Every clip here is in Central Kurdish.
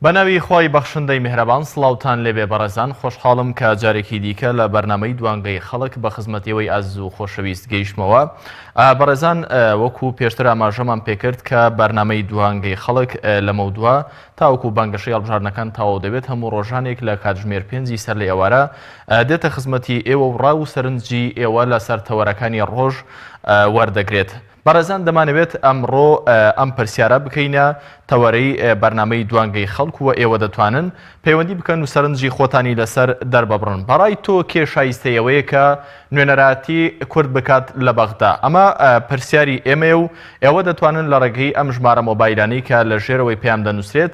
بەناوی خۆی بەخشندەی میهرەبان سڵاوتان لێبێ بەڕێزان خۆشحاڵم کە جارێکی دیکە لە بەرنامەی دوانگەی خەڵک بە خزمەتیەوەی ئەز و خۆشەویست گەیشتمەوە. بەڕێزان وەکو پێشتر ئاماژەمان پێکرد کە بەرنامەی دوانگەی خەڵک لە مەودووە تاوەکو بانگەشەی هەڵبژاردنەکان تەواو دەبێت هەموو ڕۆژانێک لە کاتژمێر 5 سەر لە ئێوارە دێتە خزمەتی ئێوە و ڕاو سەرنجی ئێوە لەسەر تەوەرەکانی ڕۆژ وەردەگرێت. بەڕێزان دەمانەوێت ئەمڕۆ ئەم پرسیارە بکەینە تەوەرەی بەرنامەی دوانگەی خەڵک و ئێوە دەتوانن پەیوەندی بکەن و سەرنجی خۆتانی لەسەر دەربەبڕن. بەڕای تۆ کێ شایستەیەوەیە کە نوێنەراتی کورد بکات لە بەغدا؟ ئەمە پرسیاری ئێمە و ئێوە دەتوانن لە ڕێگەی ئەم ژمارە مۆبایلانەی کە لە ژێرەوەی پێیان دەنووسرێت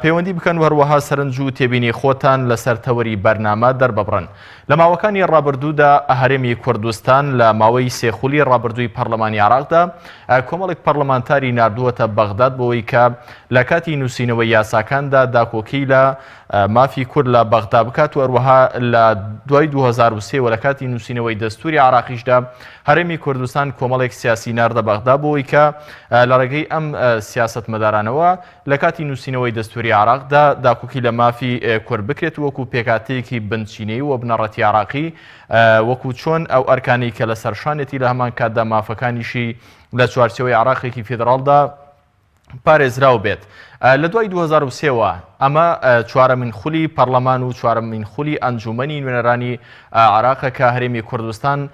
پەیوەندی بکەن و هەروەها سەرنج و تێبینی خۆتان لەسەر تەوەری بەرنامە دەربەبڕن. لە ماوەکانی ڕابردوودا هەرێمی کوردستان لە ماوەی سێخولی ڕابردووی پەرلەمانی عێراقدا کۆمەڵێک پەرلەمانتاری ناردووەتە بەغداد بۆەوەی کە لە کاتی نووسینەوەی یاساکاندا داکۆکەی لە مافی کورد لە بەغدا بکات و هەروەها لە دوای 2023 و لە کاتی نووسینەوەی دەستوری عێراقیشدا هەرێمی کوردستان کۆمەڵێک سیاسی ناردە بەغدا بۆەوەی کە لە ڕێگەی ئەم سیاسەتمەدارانەوە لە کاتی نووسینەوەی دەستوری عێراقدا داکۆکی لە مافی کورد بکرێت وەکو پێکاتەیەکی بنچینەی و بنەڕەتی عێراقی وەکو چۆن ئەو ئەرکانەی کە لە سەرشانێتی لە هەمان کاتدا مافەکانیشی لە چوارچەوەی عێراقێکی فێدراڵدا پارێزراو بێت. لە دوای 2023ەوە ئەمە چوارەمین خولی پەرلەمان و چوارەمین خولی ئەنجومەنی نوێنەرانی عێراقە کە هەرێمی کوردستان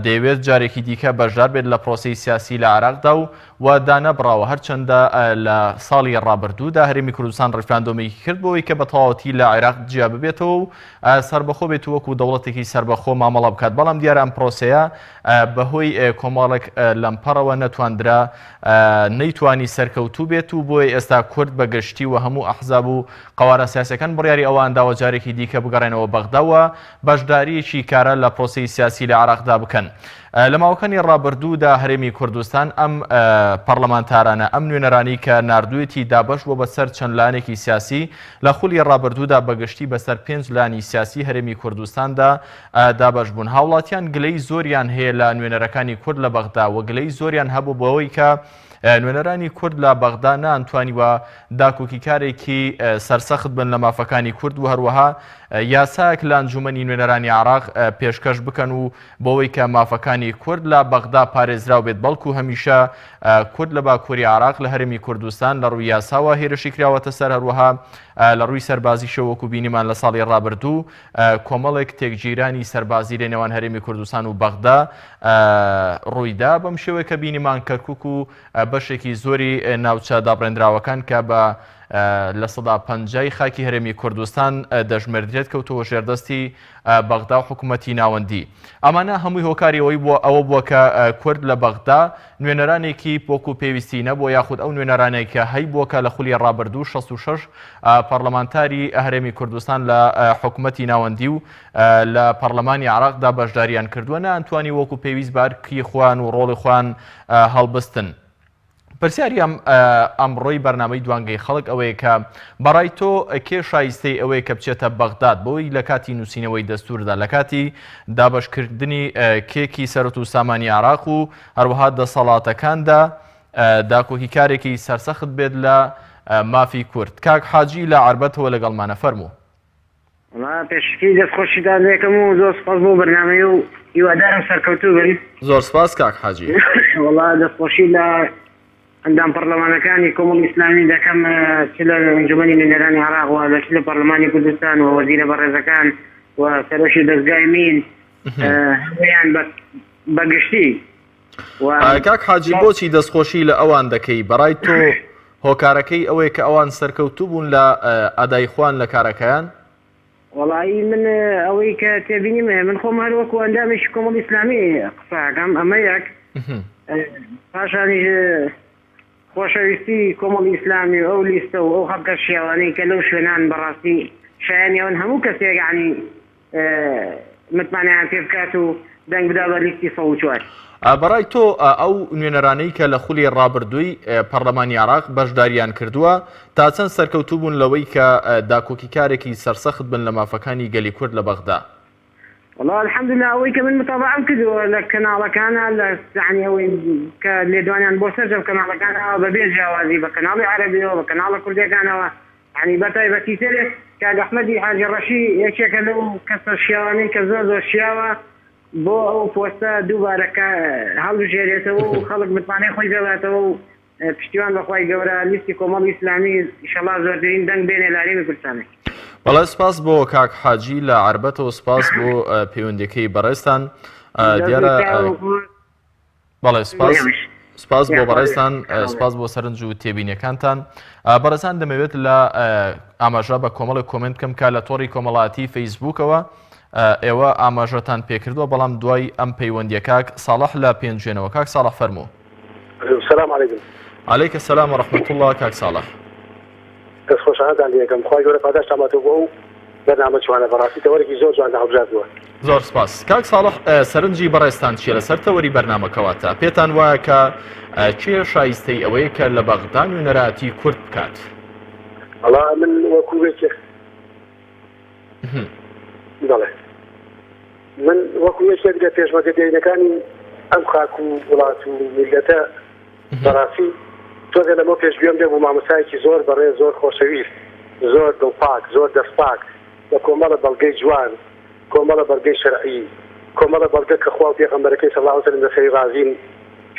دەیەوێت جارێکی دیکە بەشدار بێت لە پرۆسەی سیاسی لە عێراقدا و دانەبراوە هەرچەندە لە ساڵی ڕابردوودا هەرێمی کوردستان ڕێفراندۆمێکی کرد بۆەوەی کە بە تەواوەتی لە عێراق جیا ببێتەوە و سەربەخۆ بێت وەکو دەوڵەتێکی سەربەخۆ مامەڵە بکات. بەڵام دیارە ئەم پرۆسەیە بەهۆی کۆمەڵێک لەمپەڕەوە نەتواندرا نەیتوانی سەرکەوتوو بێت و بۆی ئێستا کورد بەگشتی و هەموو ئەحزاب و قەوارە سیاسەکان بڕیاری ئەوەنداوە جارێکی دیکە بگەڕێنەوە بەغداوە بەشداریەکی کارە لە پرۆسەی سیاسی لە عێراقدا بکەن. لە ماوەکانی ڕابردوودا هەرێمی کوردستان ئەم پەرلەمانتارانە ئەم نوێنەرانی کە ناردوویەتی دابەش بۆ بەسەر چەند لایەنێکی سیاسی لە خولی ڕابردوودا بەگشتی بەسەر 5 لایەنی سیاسی هەرێمی کوردستاندا دابەش بوون. هاوڵاتیان گلەی زۆریان هەیە لە نوێنەرەکانی کورد لە بەغدا و گلەی زۆریان هەبوو بەوەی کە نوێنەرانی کورد لە بەغدا نانتوانیوە داکۆکی کارێکی سەرسەخت بن لە مافەکانی کورد و هەروەها یاسایەک لە ئەنجومەنی نوێنەرانی عێراق پێشکەش بکەن و بۆەوەی کە مافەکانی کورد لە بەغدا پارێزراو بێت. بەڵکو هەمیشە کورد لە باکووری عێراق لە هەرێمی کوردستان لە ڕووی یاساوە هێرشی کراوەتە سەر هەروەها لە ڕووی سەربازیشەوە وەکو بینیمان لە ساڵی ڕابردوو کۆمەڵێک تێکگیرانی سەربازی لە نێوان هەرێمی کوردستان و بەغدا ڕوویدا بەم شێوەیە کە بینیمان کەرکووک و بەشێکی زۆری ناوچە دابڕێنراوەکان کە بە لە سەدا 50 خاکی هەرێمی کوردستان دەژمێردرێت کەوتەوە ژێردەستی بەغدا و حکوومەتی ناوەندی. ئەمانە هەمووی هۆکاری ئەوەی ئەوە بووە کە کورد لە بەغدا نوێنەرانێکی وەکو پێویستی نەبووە یاخود ئەو نوێنەرانێکە هەی بووە کە لە خولی ڕابردوو 66 پەرلەمانتاری هەرێمی کوردستان لە حکوومەتی ناوەندی و لە پەرلەمانی عێراقدا بەشداریان کردووە نەئەتوانی وەکو پێویست بارکی خوان و ڕۆڵی خوان هەڵبستن. پرسیاری ئەمڕۆی بەرنامەی دوانگەی خەڵک ئەوەیە کە بەڕای تۆ کێ شایستەی ئەوەیە کە بچێتە بەغداد بۆی لە کاتی نووسینەوەی دەستوردا لە کاتی دابەشکردنی کێکی سەرەت و سامانی عێراق و هەروەها دەسەڵاتەکاندا داکۆکی کارێکی سەرسەخت بێت لە مافی کورد؟ کاک حاجی لە عەربەتەوە لەگەڵمانە فەرموو. پێشکی دەستخۆشیدان دەکەم و زۆر سپاس بۆ بەرنامەی و هیوادارم سەرکەوتوو بن. زۆر سپاس کاک حاجی. وەڵا دەستخۆشی لە ئەندام پەرلەمانەکانی کۆمەڵ ئیسلامی دەکەم چ لە ئەنجومەنی نوێنەرانی عێراق و لە لە پەرلەمانی کوردستان و وەزیرە بەڕێزەکان و سەرۆشی دەستگای مین هەموویان بەگشتی. کاک حاجی بۆچی دەستخۆشی لە ئەوان دەکەی؟ بەڕای تۆ هۆکارەکەی ئەوەیە کە ئەوان سەرکەوتوو بوون لە ئەدای خوان لە کارەکەیان؟ وەڵایی من ئەوەی کە تێبینیم من خۆم هەر وەکو ئەندامێکی کۆمەڵ ئیسلامی قساکەم ئەمە یەک پاشانی خۆشەویستی کۆمەڵ ئیسلامی و ئەو لیستە و ئەو خەڵکە شێوانەی کە لەو شوێنان بەڕاستی شایەنیەوەن هەموو کەسێک یعنی متمانیان پێ بکات و دەنگ بدا بە لیستی 104. بەڕای تۆ ئەو نوێنەرانەی کە لە خولی ڕابردووی پەرلەمانی عێراق بەشداریان کردووە تا چەند سەرکەوتوو بوون لەوەی کە داکۆکی کارێکی سەرسەخت بن لە مافەکانی گەلی کورد لە بەغدا؟ والله الحمد لله ئەوەی کە من متابعەم کردووە لە کەناڵەکانە لە یعنی ئەوەی کە لێدوانیان بۆ سەرجەم کەناڵەکانەوە بەبێ جیاوازی بە کەناڵی عەرەبیەوە بە کەناڵە کوردیەکانەوە يعني بەتایبەتی تر کاک ئەحمەدی حاجی ڕەشی یەکێکە لەو کەسە شیاوانەی کە زۆر شیاوە بۆ ئەو پۆستە دووبارەکە هەڵبژێرێتەوە و خەڵک بتوانێت خۆی بێڵاتەوە و پشتیوان بەخوای گەورە لیستی کۆمەڵی ئیسلامی ئینشەڵا زۆرترین دەنگ بێنێ لارێمی کوردستانی. بەڵێ سپاس بۆ کاک حاجی لە عربەتەوە، سپاس بۆ پەیوەندیەکەی بەڕێستان. دیارە بەڵێ سپاس بۆ بەڕێستان، سپاس بۆ سەرنج و تێبینیەکانتان. بەڕێزان دەمەوێت لە ئاماژە بە کۆمەڵی کۆمنت بکەم کە لە تۆڕی کۆمەڵایەتی فەیسبووکەوە ئێوە ئاماژەتان پێکردووە، بەڵام دوای ئەم پەیوەندیە کاک ساڵح لە پێنجێنەوە. کاک ساڵح فەرموو. السلام عليكم. عليك السلام ورحمة الله. كاك صالح. دەست خۆشحالتان لێکەم، خی گەورە پاداش تاماتۆ بۆ ئەو بەرنامە جوانە بەڕاستی تەوەرێکی زۆر جوان هەڵبژاردووە. زۆر سپاس. کاک ساڵح سەرنجی بەڕێستان چیە لەسەر تەوەری بەرنامەکەواتە؟ پێتان وایە کە چێ شایستەی ئەوەیە کە لە بەغدا نوێنەراتی کورد بکات؟ وەڵا من وەکو وێکێک دەڵێ من وەکو یەکێک لە پێشمەگەدێنەکانی ئەم خاک و وڵات و میلەتە بەڕاستی تۆگە لەمە پێشگوێم دێ بوو مامۆستایەکی زۆر بەڕێ، زۆر خۆشەویست، زۆر دڵپاک، زۆر دەستپاک لە کۆمەڵە بەڵگەی جوان، کۆمەڵە بەڵگەی شەرعی، کۆمەڵە بەڵگە کە خوا و پێغەمبەرەکەی صلی الله علیه وسلم لەسەری ڕازین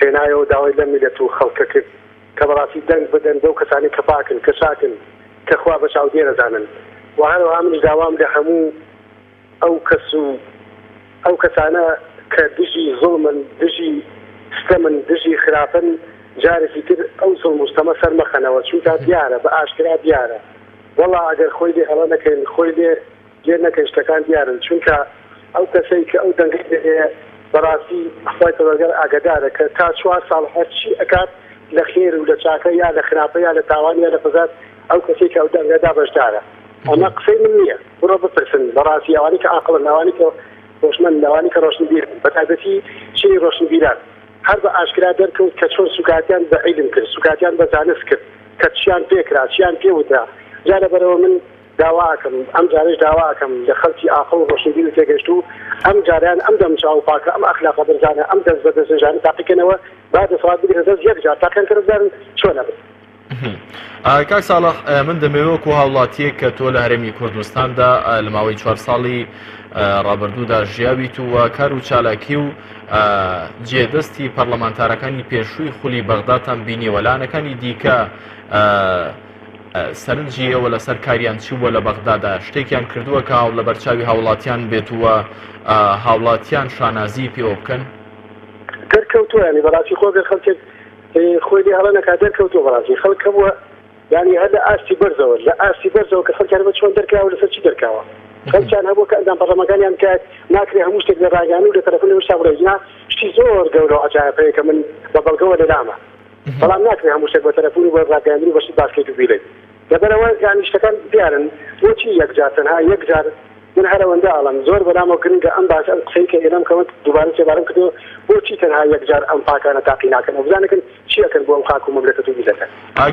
هێنایەوە داوای لە میلەت و خەڵکە کرد کە بەڕاستی دەنگ بدەن بەو کەسانی کە پاکن، کە شاکن، کە خوا بە چاودێ دەزانن. و هەروەها منیش داوام لە هەموو ئەو کەس و ئەو کەسانە کە دژی زوڵمن، دژی ستەمن، دژی خراپن، جارێکی تر ئەو زوڵم و ستەمە سەر مەخەنەوە، چونکە دیارە بە ئاشکرا دیارە. وەڵا ئەگەر خۆی لێ هەڵە نەکەین، خۆی لێ گێر نەکەین، شتەکان دیارن، چونکە ئەو کەسەی کە ئەو دەنگەی دەهەیە بەڕاستی خوای پەروەردگار ئاگادارە کە تا 4 ساڵ هەرچی ئەکات لە خێر و لە چاکە یا لە خراپە یا لە تاوان یا لە فەزات ئەو کەسێک کە ئەو دەنگەدا بەشدارە. ئەمە قسەی من نییە، بڕۆ بپرسن بەڕاستی ئەوانی کە عاقڵن، ئەوانی کە ڕۆشنمەند، ئەوانی کە ڕۆشنبیرن، بەتایبەتی چی ڕۆشنبیران هەر بە ئاشکرا دەرکەوت کە چۆن سوکاتیان بە عیلم کرد، سوکاتیان بە زانست کرد، کە چیان پێکرا، چیان پێوترا. جا لەبەرەوە من داواکەم، ئەم جارش داواکەم لە خەڵکی عاقڵ و ڕۆشنبیر و تێگەشت و ئەم جاریان ئەم دەم چاو پاکە، ئەم ئەخلاقە بەرزانە، ئەم دەست بە دەستێژانە تاقیکەنەوە با دەسەڵات بگرن دەست یەک جار تاقیان کە دەزانن چۆنە بن. کاک ساڵح من دەمەوێت و هاوڵاتیەک کە تۆ لە هەرێمی کوردستاندا لە ماوەی 4 ساڵی ڕابردوودا ژیاویت و کار و چالاکی و جێدەستی پەرلەمانتارەکانی پێشووی خولی بەغداتان بینی وەلانەکانی دیکە سەرنجی ئەوە لەسەر کاریان چی بووە لە بەغدادا، شتێکیان کردووە کە لە بەرچاوی هاوڵاتیان بێتووە هاوڵاتیان شانازی پێوە بکەن؟ دەرکەوتووە، ینی بەڕاستی خۆ بێ خەڵکێک خۆی لێ هەڵە نەکات دەرکەوتووە، بەڕاستی خەڵک بووە ینی هەر لە ئاستی بەرزەوە، لە ئاستی بەرزەوە کە خەڵکیان بە چۆن دەرکاوە لەسەر چی دەرکاوە. خەڵکیان هەبووە کە ئەندام پەرلەمانەکانیان کات ناکرێ هەموو شتێک لە ڕاگەیاندن و لە تەلەفۆن وشتا بڵێ شتی زۆر گەورە و عەجایبەیە کە من بە بەڵگەوە لەلامە، بەڵام ناکرێ هەموو شتێک بە تەلەفۆن و بە ڕاگەیاندن و بەشی باسکەیت و بیڵێ. لەبەرەوە ینی شتەکان دیارن، بۆچی یەکجار تەنها یەکجار من هەرەوەندە ئاڵم زۆر بەلامەوە گرنگە ئەم باش ئەم قسەی کە ئێرەم کەوت دووبارە سێبارەم کردەوە، بۆچی تەنها یەکجار ئەم پاکانە تاقی ناکەنەوە، بزانەکەن چی ئەکەن بۆ ئەم خاک و مەملەکەت و میلەتە.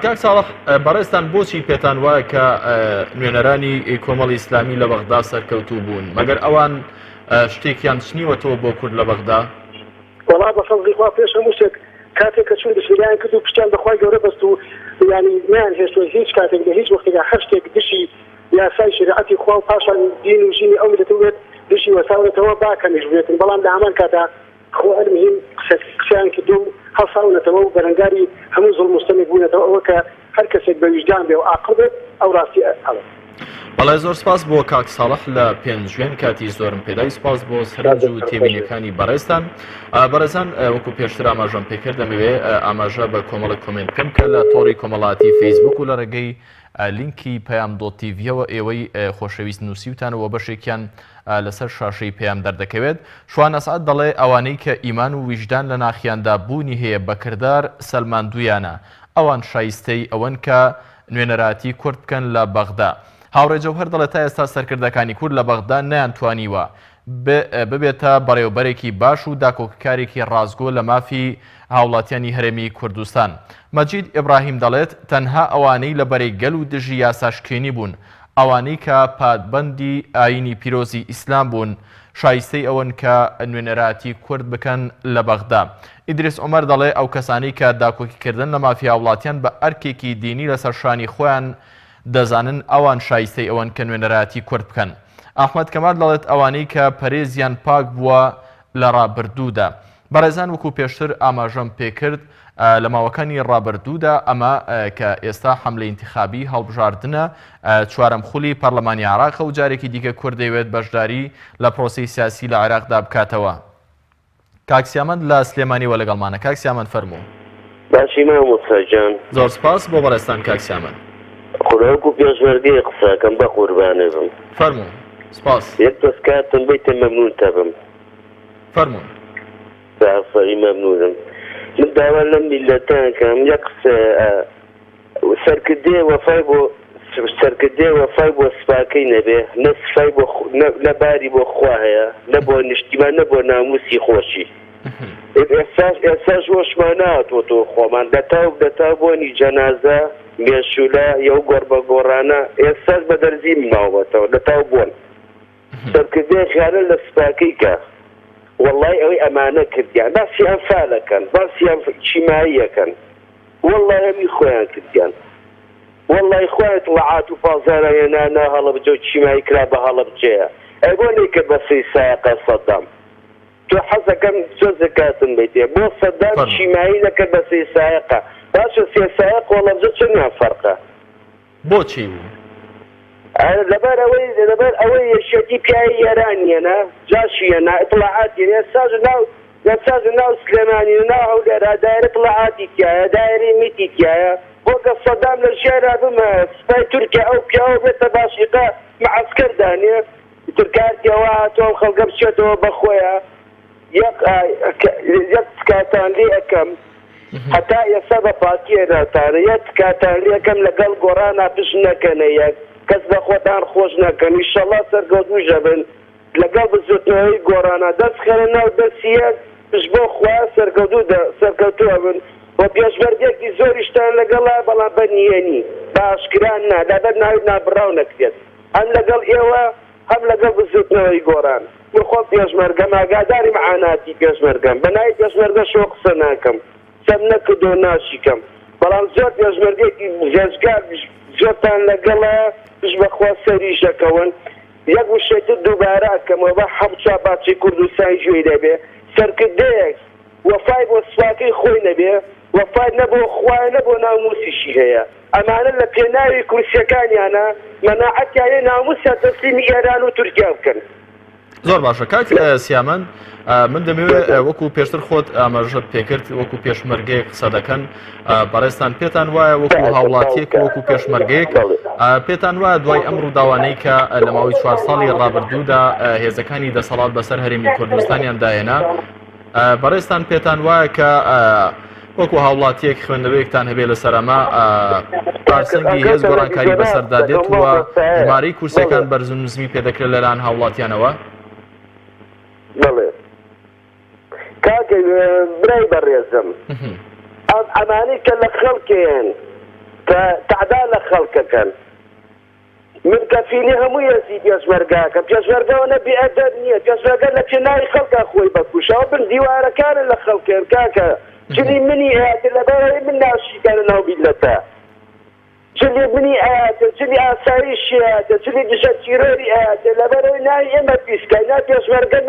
کاک ساڵح بەڕێستان بۆچی پێتان وایە کە نوێنەرانی کۆمەڵی ئیسلامی لە بەغدا سەرکەوتوو بوون، مەگەر ئەوان شتێکیان چنیوەتەوە بۆ کورد لە بەغدا؟ وەڵا بە فەزلی خوا پێش هەموو شتێک کاتێک کە چون دژیان کرد و پشتیان بەخوای گەورە بەست و ینی نیان هێشتوە هیچ کاتێک لە هیچ وەختێکا هەر شتێک دشی یاسای شریعەتی خوا و پاشان دین و ژینی ئەو میلەتە بێت دشی وەساونەتەوە باکەمیش بێتن، بەڵام لە هەمان کاتا خۆ ئەلمهیم قسەیان کردو و هەڵساونەتەوە و بەرەنگاری هەموو زوڵم و ستەمی بوونەتەوە ئەوە کە هەر کەسێک بە ویجدان بێ و عاقڵ بێت ئەو ڕاستی هەڵە. بەڵێ زۆر سپاس بۆ کاک ساڵح لە پێنجوێن کاتی زۆرم پێدای، سپاس بۆ سەرنج و تێبینیەکانی بەڕێستان. بەڕێزان وەکو پێشتر ئاماژەم پێکرد دەمەوێ ئاماژە بە کۆمەڵە کۆمنت بکەم کە لە تۆڕی کۆمەڵایەتی فەیسبوک و لە ڕێگەی لینکی پەیام دۆت تیڤیەوە ئێوەی خۆشەویست نووسیوتانەوە بەشێکیان لەسەر شاشەی پەیام دەردەکەوێت. شوان ئەسعەد دەڵێ ئەوانەی کە ئیمان و ویژدان لە ناخیاندا بوونی هەیە بەکردار سەلماندویانە، ئەوان شایستەی ئەوەن کە نوێنەراتی کورد بکەن لە بەغدا. هاوڕێ جەوهەر دەڵێت تا ئێستا سەرکردەکانی کورد لە بەغدا نەیانتوانیوە ببێتە بەڕێوەبەرێکی باش و داکۆکارێکی ڕازگۆ لە مافی هاوڵاتیانی هەرێمی کوردستان. مەجید ئیبراهیم دەڵێت تەنها ئەوانەی لە بەرەی گەل و دژی یاساشکێنی بوون، ئەوانەی کە پادبەندی ئاینی پیرۆزی ئیسلام بوون، شایستەی ئەوەن کە نوێنەراتی کورد بکەن لە بەغدا. ئیدریس عومەر دەڵێ ئەو کەسانی کە داکۆکیکردن لە مافی هاوڵاتیان بە ئەرکێکی دینی لەسەر شانی خۆیان دەزانن ئەوان شایستەی ئەوەن کە نوێنەرایەتی کورد بکەن. ئەحمەد کەمال دەڵێت ئەوانەی کە پەرێزیان پاک بووە لە ڕابردوودا. بەڕێزان وەکو پێشتر ئاماژەم پێکرد لە ماوەکانی ڕابردوودا ئەمە کە ئێستا حملەی انتخابی هەڵبژاردنە چوارەم خولی پەرلەمانی عێراق و جارێکی دیکە کورد دەیەوێت بەشداری لە پرۆسەی سیاسی لە عێراقدا بکاتەوە. کاکسیامەند لە سلێمانیەوە لەگەڵمانە. کاکسیامەند فەرموو. باشی مامۆستاجان زۆر سپاس بۆ بەڕێستان کاکسیامەند. خۆراک و پێشمەرگەی قساکەم بە قوربانە بم. فەرموو. سپاس. یەک دەست کاتم بیتە مەمنونتە بم. فەرموون. بەعفەری مەمنونم. من داوا لەم میلەتەکەم یەک قسە سەرکردەی وەفای بۆ سپاکەی نەبێ نە باری بۆ خوا هەیە نە بۆ نیشتیمان نە بۆ ناموسی خۆشی. ئێستاش وەشمان نهاتۆتۆ خۆمان دەتاو بۆنی جەنازە مێشولە یەو گۆڕ بە گۆڕانە ئێستاش بە دەرزی ماوەتەوە دەتاو بوون. سەرکردەی خیانە لە سپاکەی کە والله ئەوەی ئەمانە کردیان باسی ئەنفالەکەن باسییان چیماییەکەن والله هەمی خۆیان کردیان والله خۆیان تڵعات و پازارەیەنانە هەڵەبجە و چیمایی کرا بە هەڵەبجەیە ئەی بۆ نەیکرد بە سەی سایقە سەدام تۆ حەزەکەم چۆ زەکاتم بیتێ بۆ سەدام چیمایی نەکرد بە سەی سایقە باشە سێ سایق وەڵەبجە چەندیان فەرقە بۆچی بوو؟ لەبەر ئەوەی یەشێتی پیاوی یێرانیەنە جاشیەنە ئیطلاعاتی نێساژ ناو سلێمانی ناو هەولێرا دایرە ئیطلاعاتی تایە دایرەی میتی تایە بۆ کە سەدام لە ژێرا بمە سپای تورکیا ئەو پیاوە بێتە باشیقا معسکەر دانێ تورکارتیەوە هاتۆم خەڵکە بچێتەوە بەخۆیە یەک کاتان لێ ئەەکەم هەتا ئێستا بە پاتیێراتانە یەک کاتان لێ ئەەکەم لەگەڵ گۆڕانا پش نەکەنە یەک کەس بە خۆتان خۆش نەکەن ئینشەڵڵا سەرگەوتوژە بن لەگەڵ بزوتنەوەی گۆڕانە دەست خەرە ناو دەستیەک پش بۆ خوا سەرکەوتووە بن بۆ پێشمەرگێکی زۆریشتان لەگەڵا بەڵام بەنیێنی باشکران نا لەبەر ناوی نابڕاو نەکرێت هەم لەگەڵ ئێوە هەم لەگەڵ بزوتنەوەی گۆڕان من خۆم پێشمەرگەم ئاگاداری معاناتی پێشمەرگەم بەناوی پێشمەرگە شۆ قسە ناکەم سەم نەکردۆ ناشیکەم بەڵام زۆر پێشمەرگێکی ژێزگار زۆرتان لەگەڵە پش بەخوا سەریشەکەون یەک وشێتر دووبارە ئەکەمەوە بە حەبچا باچی کوردستانی گوێی دەبێ سەرکردەیەک وەفای بۆ سوپاکەی خۆی نەبێ وەفای نەبۆ خوای نەبۆ ناموسیشی هەیە ئەمانە لە پێناوی کورسیەکانیانە مەناعەتیانێ ناموسیان تەسلیمی ئێران و تورکیا بکەن. زۆر باشە کاک سیامەند من دەمەوێت وەکو پێشتر خۆت ئاماژەت پێکرد وەکو پێشمەرگەی قسە دەکەن بەڕێستان پێتان وایە وەکو هاوڵاتیەک وەکو پێشمەرگەیەک پێتان وایە دوای ئەم ڕووداوانەی کە لە ماوەی 4 ساڵی ڕابردوودا هێزەکانی دەسەڵات بەسەر هەرێمی کوردستانیان داهێنا بەڕێستان پێتان وایە کە وەکو هاوڵاتیەک خوێندنەوەیەکتان هەبێ لەسەر ئەمە پارسەنگی هێز گۆڕانکاری بەسەردا دێتوە ژمارەی کورسەکان بەرز و نزمی پێدەکرێت لەلایەن هاوڵاتیانەوە؟ بەڵێ کاکە برای بەڕێزم ئەمانەی کە لە خەڵکێن کە تعدا لە خەڵکەکەن من کەفیلی هەموو یەزی پێشمەرگاکە پێشمەرگەوە بێئەدەب نییە پێشمەرگە لە پێناوی خەڵکە خۆی بەکوشەوە بن دیوارەکانن لە خەڵکێن کاکە چلی منی ئاەتە لەبەرەوەی من ناشیکانە ناو بیلەتە چلی منی ئاەتە چلی ئاسایشی ئاەتە چلی دژە چیرۆری ئاەتە لەبەرەوەی ناوی ئێمە پیسکای نا پێشمەرگە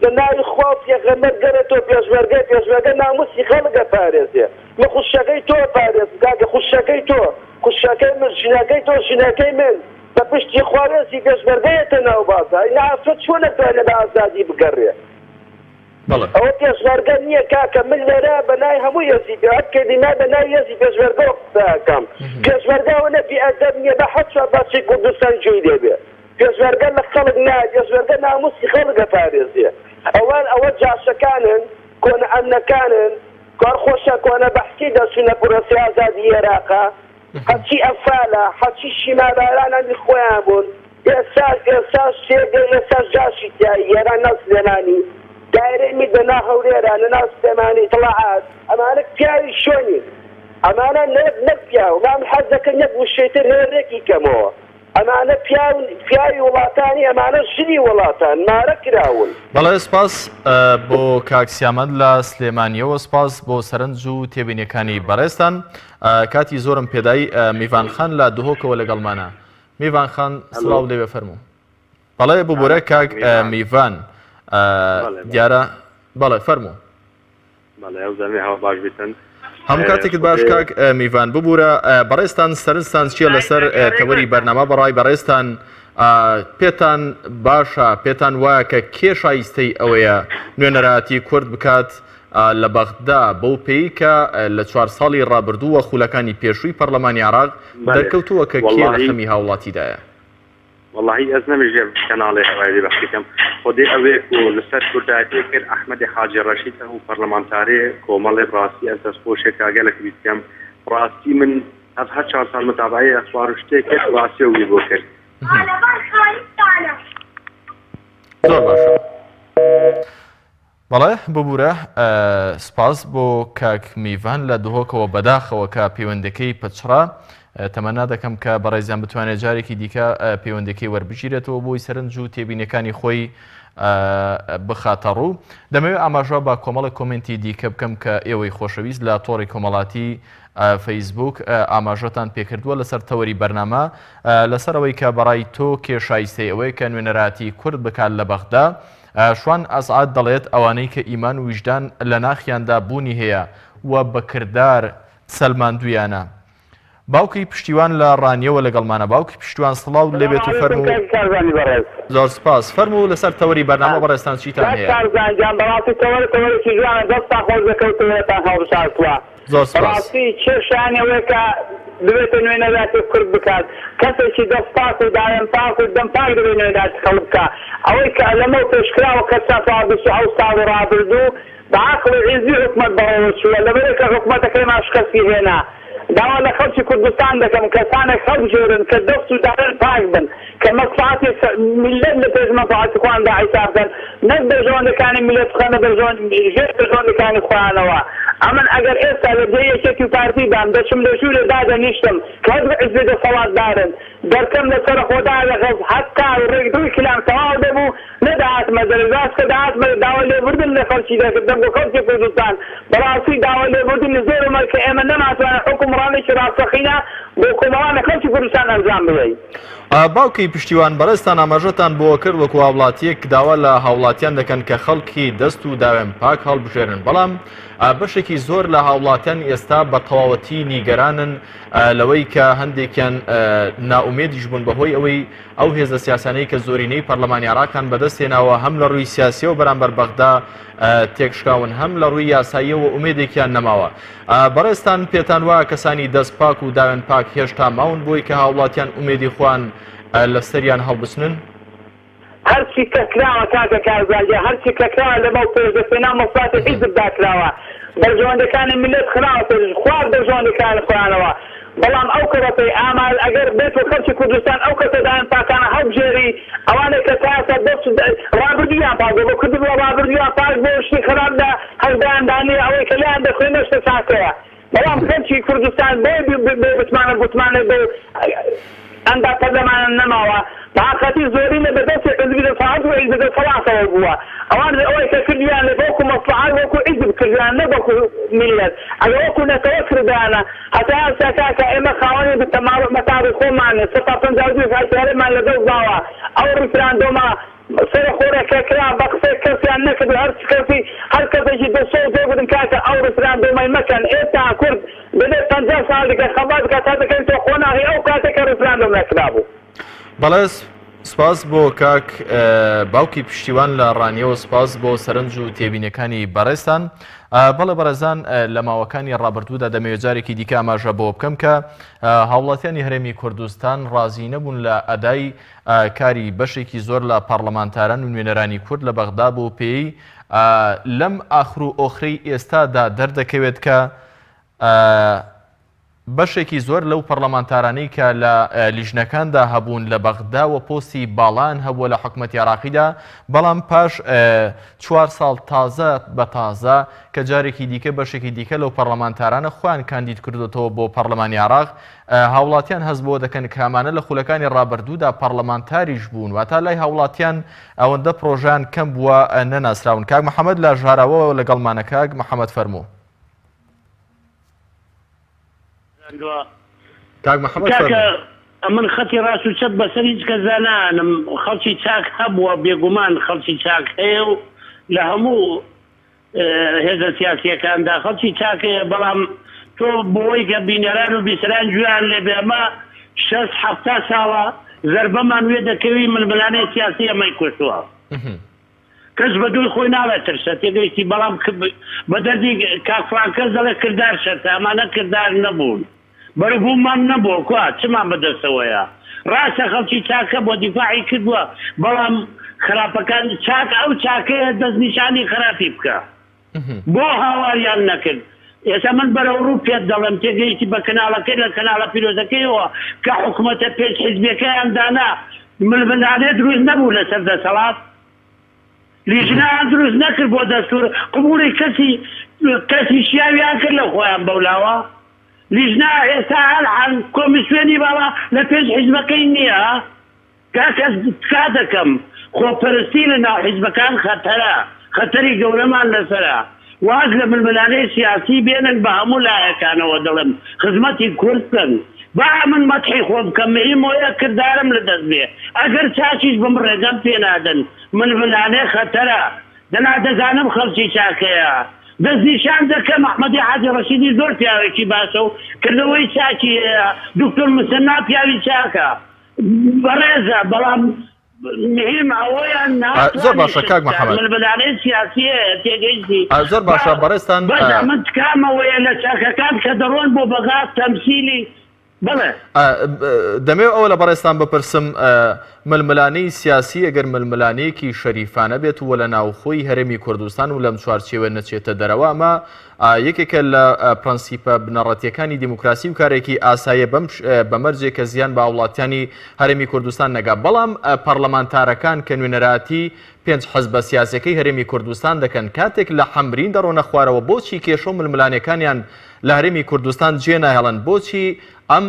لە ناوی خوا پێغەمبەر گەرێتەوە پێشمەرگە ناموسی خەڵکە پارێزێ من خوشەکەی تۆ پارێز کاکە خوشەکەی تۆ خوشەکەی من ژنەکەی تۆ ژنەکەی من بە پشتی خوارێزی پێشمەرگەیەتە ناو بازار نافرەت چۆن نەتوانێت بە ئازادی بگەڕێ ئەوە پێشمەرگە نییە کاکە من لێرە بەنای هەموو یەزی پێات کردینا بەنای یەزی پێشمەرگە قسەکەم پێشمەرگەوە بێئەدەب نییە بە حەچوە باچی کوردستان جوێی دەبێ پێشمەرگە لە خەڵک نایە پێشمەرگە ناموسی خەڵکە پارێزێ ئەوە جاشەکانن کۆنە ئەمنەکانن کار خۆشە کۆنە بەحسی دەچونە پرۆسی ئازادی عێراقا هەچی ئەفالە هەچی شیمابارانانی خۆیان بوون ئێستا جاشی تیایی ئێران ناو سلێمانی دایرەی میدەنا هەولێرانە ناو سلێمانی تەڵعات ئەمانە پیاوی شۆنی ئەمانە نەک پیاو مام حەز دەکەن نەک وشەیتر هێرێکی کەمەوە ئەمانە پیاوی وڵاتانی ئەمانە ژنی وڵاتان مارە کراون. بەڵێ سپاس بۆ کاکسیامەند لە سلێمانیەوە سپاس بۆ سەرنج و تێبینیەکانی بەڕێستان کاتی زۆرم پێدای میوان خان لە دهۆکەوە لەگەڵمانە. میوان خان سڵاو لێوێ فەرموو. بەڵێ ببوورە کاک میوان دیارە بەڵێ فەرموو. هەموو کاتێکت باش کاک میوان ببوورە بەڕێستان سەرنجتان چییە لەسەر تەوەری بەرنامە بەڕای بەڕێستان پێتان باشە پێتان وایە کە کێ شایستەی ئەوەیە نوێنەرایەتی کورد بکات لە بەغدا بەو پێی کە لە 4 ساڵی ڕابردووە خولەکانی پێشووی پەرلەمانی عێراق دەرکەوتووە کە کێ لە خەمی هاوڵاتیدایە. والله از نمیشه کانال هوایی بخشی کم خودی اوی کو لسر کردایتی کرد احمد حاجی رشید او پارلمانتاری کومال راسی از دستپوشه کاغل کبیت کم راسی من از هر 4 سال متابعه اخبارشته کرد راسی اوی بو کرد. زۆر باشە. بەڵێ ببوورە سپاس بۆ کاک میوان لە دهۆکەوە بەداخەوە کە پەیوەندەکەی پچڕا تەمەنا دەکەم کە بەڕێزیان بتوانێت جارێکی دیکە پەیوەندەکەی وەربژیرێتەوە بۆی سەرنج و تێبینەکانی خۆی بخاتە ڕوو. دەمەوێت ئاماژە بە کۆمەڵی کۆمنتی دیکە بکەم کە ئێوەی خۆشەویست لە تۆڕی کۆمەڵاتی فەیسبوک ئاماژەتان پێکردووە لەسەر تەوەری بەرنامە لەسەرەوەی کە بەڕای تۆ کێشایستەی ئەوەی کە نوێنەراتی کورد بکات لە بەغدا. شوان ئەسعاد دەڵێت ئەوانەی کە ئیمان و ویژدان لە ناخیاندا بوونی هەیە و بەکردار سەلماندویانە. باوکی پشتیوان لە ڕانیەوە لەگەڵمانە. باوکی پشتیوان سڵاو لێبێت و فەرموو. زۆر سپاس فەرموو لەسەر تەوەری بەرنامە بەڕێستان چیتان هەیە؟ زۆر سپاس. کێشانەوەی کە دەبێتە نوێنەراتی کورد بکات کەسێکی دەستپاک و داەن پاک و دەمپاک دەبێت نوێنەراتی خەڵک بکات ئەوەی کە لەمە پێشکراوە کە 27 ساڵ ڕابردوو بەعەقڵ و عیزی حکومەت بەڕێوە چووە لەبەرەوەی کە حکومەتەکەی ماشکەسی هێنا داوا لە خەڵکی کوردستان دەکەم کەسانێک خەڵبژێرن کە دەست و دارن پاک بن کە مەسفعاتی میلەت لە پێش مەسفعاتی خۆیاندا حیسابکەن نەک بەژۆندەکانی میلەت بخەنە ژێر بەژۆندەکانی خۆیانەوە. ئەمن ئەگەر ئێستا لە جێیەکێکی پارتیدام دەچم لە ژوورێ دادەنیشتم کە هەر عزێ دەسەڵاتدارن دەرکەم لەسەر خۆدا لەغەز هەتا ڕێکدووی کلام تەواو دەبوو نەداهاتمە دەرەزاز کە داهاتمە داوا لێبوردن لە خەڵکی دەکردم بۆ خەڵکی کوردستان بەڕاستی داوا لێبوردن زۆرمە کە ئێمە نەماتوانە حکومڕانێکی ڕاستەقینە بۆ کۆمەڵانە خەڵکی کوردستان ئەنجام بدەین. باوکی پشتیوان بەڕێستان ئاماژەتان بۆ کرد وەکو هاوڵاتیەک داوا لە هاوڵاتیان دەکەن کە خەڵکی دەست و داوێن پاک هەڵبژێرن بەڵام بەشێکی زۆر لە هاوڵاتیان ئێستا بە تەواوەتی نیگەرانن لەوەی کە هەندێکیان ناومێدیش بوون بەهۆی ئەوەی ئەو هێزە سیاسانەی کە زۆرینەی پەرلەمانی عێراقیان بەدەستێناوە هەم لە ڕووی سیاسیەوە بەرامبەر بەغدا تێکشکاون هەم لە ڕووی یاساییەوە ئومێدێکیان نەماوە. بەڕێستان پێتان وایە کەسانی دەست پاک و داوێن پاک هێشتا ماون بۆی کە هاوڵاتیان ئومێدی خوان لەسەریان هەڵبچنن؟ هەرچی کە کراوە کاکە کارزانجێ هەرچی کە کراوە لەمەو پێشدەستێنا مەسفعاتی حیزبدا کراوە بەرژەوەندەکانی میلەت خراوە خوار بەرژەوەندەکانی خۆیانەوە بەڵام ئەو کەڕەتەی ئامال ئەگەر بێت و خەڵکی کوردستان ئەو کەسەدان پاکانە هەڵبژێری ئەوانێک کە تاسە دەست ڕابردویان پاک بۆ کردبووە ڕابردویان پاک بۆ شتی خراپدا هەڵدایاندانی ئەوەی کە لیان دەخوێن نەشتە چاکەیە بەڵام خەڵکی کوردستان بێ بتمانە بێ ئەندا پەرلەمانە نەماوە بەعاقەتی زۆری لە بەدەستی حزبی دەسەڵات و حیزب دەسەڵاتەوە بووە ئەوان ئەوەی کە کردیان لە بۆکو مەسفعات وەکو حیزب کردیان نە بەکو میلەت ئەگە وەکو نەتەوە کردیانە هەتا ئێستا کاکە ئێمە خاوەنی مەتاڕی خۆمانێ 152 هەشارەمان لەدەست داوە ئەو ڕیفراندۆمە سەر خۆرەکە کرا بە قسەی کەسیان نەکرد هەر کەسی هەر کەسێکی دەسۆ جێ بدن کاکە ئەو ڕیفراندۆمەی مەکەن ئێستا کورد بێت 50 ساڵ دیکە خەبات کە تا دەکەین تۆ خۆناغی ئەو کاتێکە ڕیفراندۆم نەکرابوو. بەڵێ سپاس بۆ کاک باوکی پشتیوان لە ڕانیەوە سپاس بۆ سەرنج و تێبینەکانی بەڕێستان. بەڵێ بەڕێزان لە ماوەکانی ڕابردوودا دەمەوێت جارێکی دیکە ئاماژە بۆ بکەم کە هاوڵاتیانی هەرێمی کوردستان ڕازی نەبوون لە ئەدای کاری بەشێکی زۆر لە پارلەمانتاران و نوێنەرانی کورد لە بەغدا بۆ پێی لەم ئاخر و ئۆخرەی ئێستادا دەردەکەوێت کە بەشێکی زۆر لەو پەرلەمانتارانەی کە لە لیژنەکاندا هەبوون لە بەغدا و پۆستی باڵان هەبووە لە حکومەتی عێراقیدا بەڵام پاش 4 ساڵ تازە بە تازە کە جارێکی دیکە بەشێکی دیکە لەو پەرلەمانتارانە خۆیان کاندید کردوتەوە بۆ پەرلەمانی عێراق هاوڵاتیان هەست بۆ دەکەن کامانە لە خولەکانی ڕابردوودا پەرلەمانتاریش بوون واتە لای هاوڵاتیان ئەوەندە پرۆژیان کەم بووە نەناسراون. کاک محەممەد لە ژاراوەوە لەگەڵمانە کاک محەممەد فەرموو. کاک محەممەد من خەتی ڕاست و چەت بەسەر هیچ کە زانانم خەڵکی چاک هەبووە بێگومان خەڵکی چاک هەیە و لە هەموو هێزە سیاسیەکاندا خەڵکی چاکەیە بەڵام تۆ بۆی کە بینەران و بیسران گویان لێ بێمە 6-7 ساڵە زەربەمان وێ دەکەوی ململانەی سیاسی ئەمەی کوشتووە کەس بە دوی خۆی ناوێت ترسە تێگەیشتی بەڵام بە دەردی کاکفرانکەس دەڵێ کردار شەرتە ئەمانە کردار نەبوون بەرەبوومان نەبووە کوا چمان بەدەستەوەیە ڕاستە خەڵکی چاکە بۆ دیفاعی کردووە بەڵام خراپەکان چاک ئەو چاکەیە دەستنیشانی خراپی بکە بۆ هاواریان نەکرد ئێستا من بەرەو ڕوو پێت دەڵێم تێگەیشتی بە کەناڵەکەی لە کەناڵە پیرۆزەکەیەوە کە حکوومەتە پێش حیزبیەکەیان دانا ململانێ دروست نەبوو لەسەر دەسەڵات لیژنان دروست نەکرد بۆ دەستور قبوڵی کەسی شیاویان کرد لە خۆیان بەولاوە لیژنا ئێستا هەڵحان کۆمیسیۆنی باڵا لە پێش حیزبەکەی نییە کا دەکەم خۆپەرستی لە ناو حیزبەکان خەتەرە خەتەری گەورەمان لەسەرە واز لە ململانەی سیاسی بێنن بە هەموو لایەکانەوە دەڵێم خزمەتی کوردکەن با من مەتحی خۆ بکەم مهمۆیە کردارم لە دەست بێ ئەگەر چاچیش بم ڕێگەم پێ نادەن ململانەی خەتەرە دەنادەزانم خەڵکی چاکەیە دەستنیشان دەکەم ئەحمەدی حاجی ڕەشیدی زۆر پیاوێکی باشە و کردەوەی چاکی دکتۆر مسەنا پیاوی چاکە بەڕێزە بەڵام مهم ئەوەیان زۆر باشە کاک محەممەد ململانەی سیاسیە تێگەیشتی زۆر باشە بەڕێستان من تکامەوەیە لە چاکەکان کە دەڕۆن بۆ بەغاز تەمسیلی دەمێ ئەوە لە بەڕێستان بپرسم ململانەی سیاسی ئەگەر ململانەیەکی شەریفانە بێت وە لە ناوخۆی هەرێمی کوردستان و لەم چوارچێوە نەچێتە دەرەوە ئەمە یەکێکە لە پرەنسیپە بنەڕەتیەکانی دیموکراسی و کارێکی ئاسایە بەمەرجێک کە زیان بە وڵاتیانی هەرێمی کوردستان نەگا بەڵام پەرلەمانتارەکان کە نوێنەراتی 5 حەزبە سیاسەکەی هەرێمی کوردستان دەکەن کاتێک لە حەمرین دەڕۆنە خوارەوە بۆچی کێشە و ململانەکانیان لە هەرێمی کوردستان جێ ناهێڵن بۆچی ئەم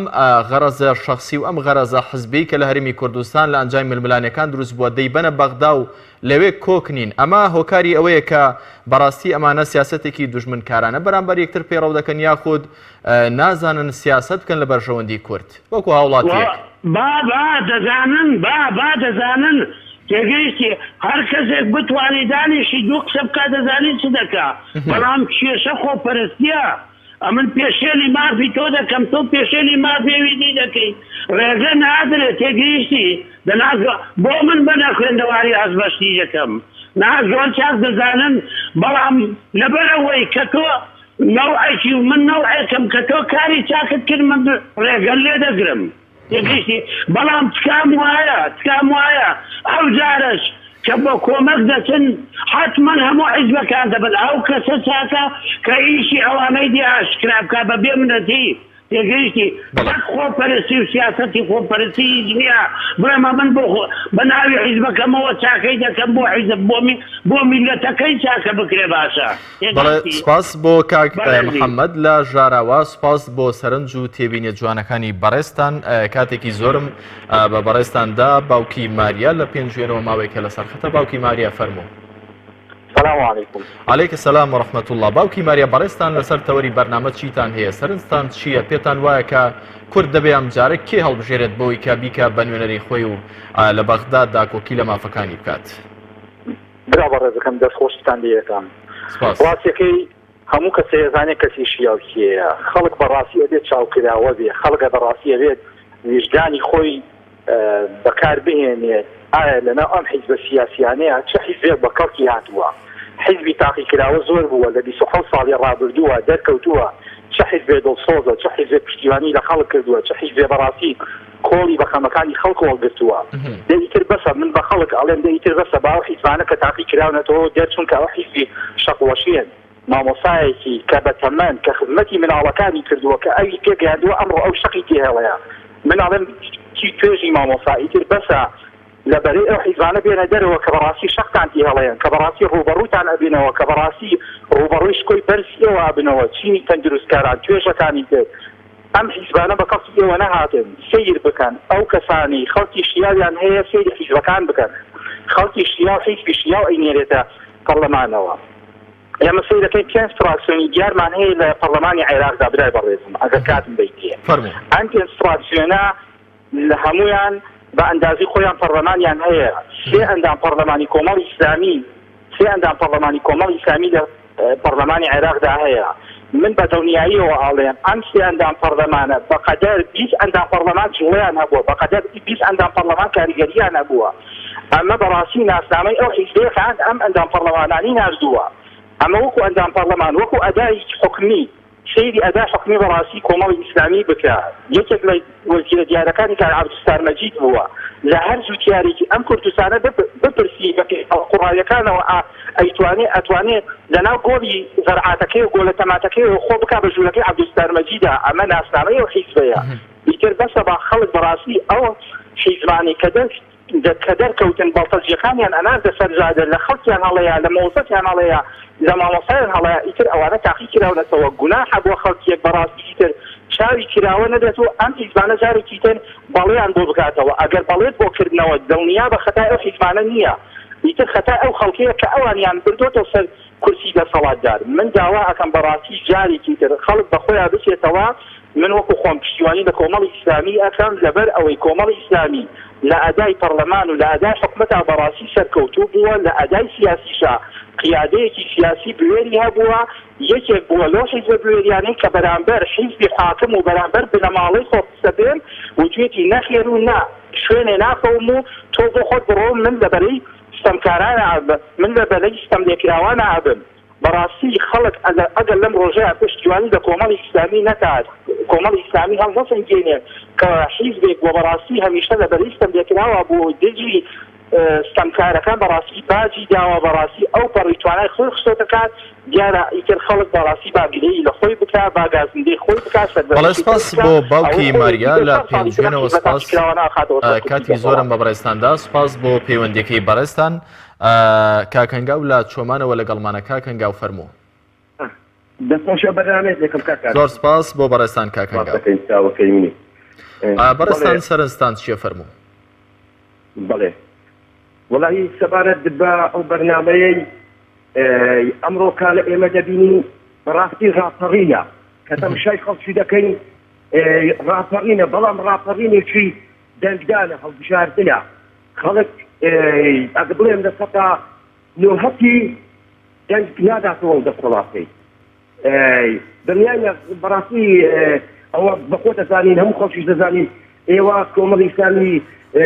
غەرەزە شەخسی و ئەم غەرەزە حزبی کە لە هەرێمی کوردستان لە ئەنجای ململانەکان دروست بووە دەیبەنە بەغدا و لەوێ کۆکنین ئەمە هۆکاری ئەوەیە کە بەڕاستی ئەمانە سیاسەتێکی دوژمنکارانە بەرامبەر یەکتر پێڕەو دەکەن یاخود نازانن سیاست بکەن لە بەرژەوەندی کورد وەکو هاوڵاتیەک دەزانن تێگەیشتی هەر کەسێک بتوانێت دانیشی دوو قسە بکات دەزانێت چ دەکا بەڵام کێشە خۆپەرستیە ئەمن پێشێلی مافی تۆ دەکەم تۆ پێشێلی مافێویدی دەکەی ڕێگە نادرێت تێگەیشتی بۆ من بەنە خوێندەواری هەزبەشتی دەکەم زۆر چاک دەزانن بەڵام لەبەرەوەی کە تۆ نەوعێکی و من نەوعێکم کە تۆ کاری چاکت کرد من ڕێگەل لێ دەگرم تێگەیشتی بەڵام تکام وایە ئەو جارش کە بۆ کۆمەک دەچن حتمما هەموو حیزبەکان دەبن ئەو کەسە چاکە کە ئیشی ئەوانەی دی ئاشکرا بکە بە بێمنەتی تێگەیشتی خۆپەرستی و سیاسەتی خۆپەرستی هیچ نییە بڵێمە من بە ناوی حیزبەکەمەوە چاکەی دەکەم بۆ حیزب بۆ میلەتەکەی چاکە بکرێ باشە سپاس بۆ کاک محەممەد لە ژاراوە سپاس بۆ سەرنج و تێبینێ جوانەکانی بەڕێستان کاتێکی زۆرم بە بەڕێستاندا باوکی ماریا لە پێنجێنەوە ماوەیەکە لە سەرخەتە باوکی ماریا فەرموو السلام عليكم. عليك السلام ورحمة الله. باوکی ماریا بەڕێستان لەسەر تەوەری بەرنامە چیتان هەیە سەرنجتان چییە پێتان وایە کە کورد دەبێ ئەم جارە کێ هەڵبژێرێت بۆی کە بیکە بە نوێنەری خۆی و لە بەغدا داکۆکی لە مافەکانی بکات برا بەڕێزەکەم دەستخۆشتان لێتان ڕاستیەکەی هەموو کەسێ زانێت کەسی شیاوکیەیە خەڵک بەڕاستی ئەبێت چاوکراوە بێ خەڵکە بەڕاستی ئەبێت ویژدانی خۆی بەکار بهێنێت ئایا لەناو ئەم حیزبە سیاسیانەیە چه حیزبێک بە کەڵکی هاتووە حیزبی تاقیکراوە زۆر بووە لە 27 ساڵی ڕابردووە دەرکەوتووە چه حیزبێ دڵسۆزە چه حیزبێ پشتیوانی لە خەڵک کردووە چه حیزبێ بەڕاستی کۆڵی بە خەمەکانی خەڵک وەڵگرتووە دەیتر بەسە من بە خەڵک ئەڵێم دەیتر بەسە باو حیزبانە کە تاقیکراونەتەوە دەرچون کە ئەو حیزبی شەقوەشێن مامۆسایەکی کە بەتەمەن کە خزمەتی مناڵەکانی کردووە کە ئەوی پێگەیاندووە ئەمڕۆ ئەو شەقی تێهێڵەیە من ئەڵێم توێژی مامۆساییتر بەسە لەبەرەی ئەو حیزبانە بێنە دەرەوە کە بەڕاستی شەقتانتی هەڵەیەن کە بەڕاستی ڕوبەڕووتان ئەبینەوە کە بەڕاستی ڕوبەڕووی شکۆی بەرزی ئێوە ئابنەوە چینی تەندروستکاران توێژەکانی کرد ئەم حیزبانە بە کەسی ئێوە نەهاتن سیر بکەن ئەو کەسانی خەڵکی شیاویان هەیە سیری حیزبەکان بکەن خەڵکی شیاو حیزبی شیاو ئەینێرێتە پەرلەمانەوە ئێمە سەی دەکەین 5 فراکسیۆنی دیارمان هەیە لە پەرلەمانی عێراقدا برای بەڕێزم ئەگەر کاتم بیتێ ئەم 5 فراکسیۆنە لە هەمویان بە ئەندازی خۆیان پەرلەمانیان هەیە 3 ئەندام پەرلەمانی کۆمەڵی ئیسلامی 3 ئەندام پەرلەمانی کۆمەڵی ئیسلامی لە پەرلەمانی عێراقدا هەیە من بە دڵنیاییەوە ئاڵێم ئەم 3 ئەندام پەرلەمانە بەقەدەر 20 ئەندام پەرلەمان جوڵیان هەبووە بەقەدەر 20 ئەندام پەرلەمان کاریگەریان هەبووە ئەمە بەڕاستی ناسنامەی ئەو حیزبەیەکان ئەم ئەندام پەرلەمانانی ناردووە ئەمە وەکو ئەندام پەرلەمان وەکو ئەدای حکمی سەیری ئەدای حکمی بەڕاستی کۆمەڵی ئیسلامی بکە یەکێک لە وەزیرە دیارەکانی کار عەبدولستار مەجید بووە لە هەر زووتیارێکی ئەم کوردستانە بپرسی بە قوڕایەکانەوە ئەتوانێت لەناو گۆڵی زەرعاتەکەی و گۆلە تەماتەکەی خۆ بکا بە ژوورەکەی عەبدولستار مەجیدە ئەمە ناسنامەی ئەو حیزبەیە ئیتر بەسە بە خەڵک بەڕاستی ئەو حیزبانی کە دەرکەوتن بەڵتەجیەکانیان ئەناردە سەرجادە لە خەڵکیان هەڵەیە لە مەوزەتیان هەڵەیە لە مامۆسایان هەڵەیە ئیتر ئەوانە تاقی کراونەتەوە گوناحە بۆ خەڵکیەک بەڕاستی ئیتر چاوی کراوە نەدێتەوە ئەم حیزبانە جارێکی تر بەڵێیان بۆ بکاتەوە ئەگەر بەڵێت بۆ کردنەوە دڵنیا بە خەتای ئەو حیزبانە نییە ئیتر خەتای ئەو خەڵکەیە کە ئەوانیان بردۆتەوە سەر کورسی دەسەڵاتدار من داوا ئەکەم بەڕاستی جارێکی تر خەڵک بەخۆیان بچێتەوە من وەکو خۆم پشتیوانی لە کۆمەڵی ئیسلامی ئەکەم لەبەر ئەوەی کۆمەڵی ئیسلامی لە ئەدای پەرلەمان و لە ئەدای حکومەتا بەڕاستی سەرکەوتوو بووە لە ئەدای سیاسیشا قیادەیەکی سیاسی بوێری هەبووە یەکێک بووە لەو حیزبە بوێریانەی کە بەرامبەر حیزبی حاکم و بەرامبەر بنەماڵەی خۆ بێن وتوێتی نەخێر و نا شوێنێ ناخەوم و تۆ بۆ خۆت بڕۆ من لەبەرەی ستەمکارانە ئابم من لەبەرەی ستەم لێکراوانە ئابم بەڕاستی خەڵک ئەگەر لەم ڕۆژەیە پشتیوانی لە کۆمەڵی ئیسلامی نەکات کۆمەڵی ئیسلامی هەڵ نەسەنگێنێ کە حیزبێک بۆ بەڕاستی هەمیشە لەبەرەی ستەم لێکراوە بۆ دژی ستەمکارەکان بەڕاستی باجی داوە بەڕاستی ئەو پەڕیتوانای خۆی خستۆتە کات دیارە ئیتر خەڵک بەڕاستی باگرەی لە خۆی بکات باگازندەی خۆی بکات بەڵێ سپاس بۆ باوکی ماریا لە پێنجوێنەوە سپاس کاتی زۆرم بە بەڕێستاندا سپاس بۆ پەیوەندیەکەی بەڕێستان کاکەنگاو لە چۆمانەوە لەگەڵمانە کاکەنگاو فەرموو زۆر سپاس بۆ بەڕێستان کاکەنگاو بەڕێستان سەرنجستان چییە فەرموو بەڵێ وڵی سەبارەت بە ئەو بەرنامەیەی ئەمڕۆ کا لە ئێمە دەبینی بەڕاستی ڕاپەڕینە کە تەماشای خەڵکی دەکەین ڕاپەڕینە بەڵام ڕاپەڕینێکی دەنگدانە هەڵبژاردنە خەڵک ئەگە بڵێم لە سەتا نۆهەتی دەنگ ناداتەوە دەسەڵاتی دنیای بەڕاستی ئەوە بەخۆ دەزانین هەموو خەڵکیش دەزانین ئێوە کۆمەڵی ئیسلامی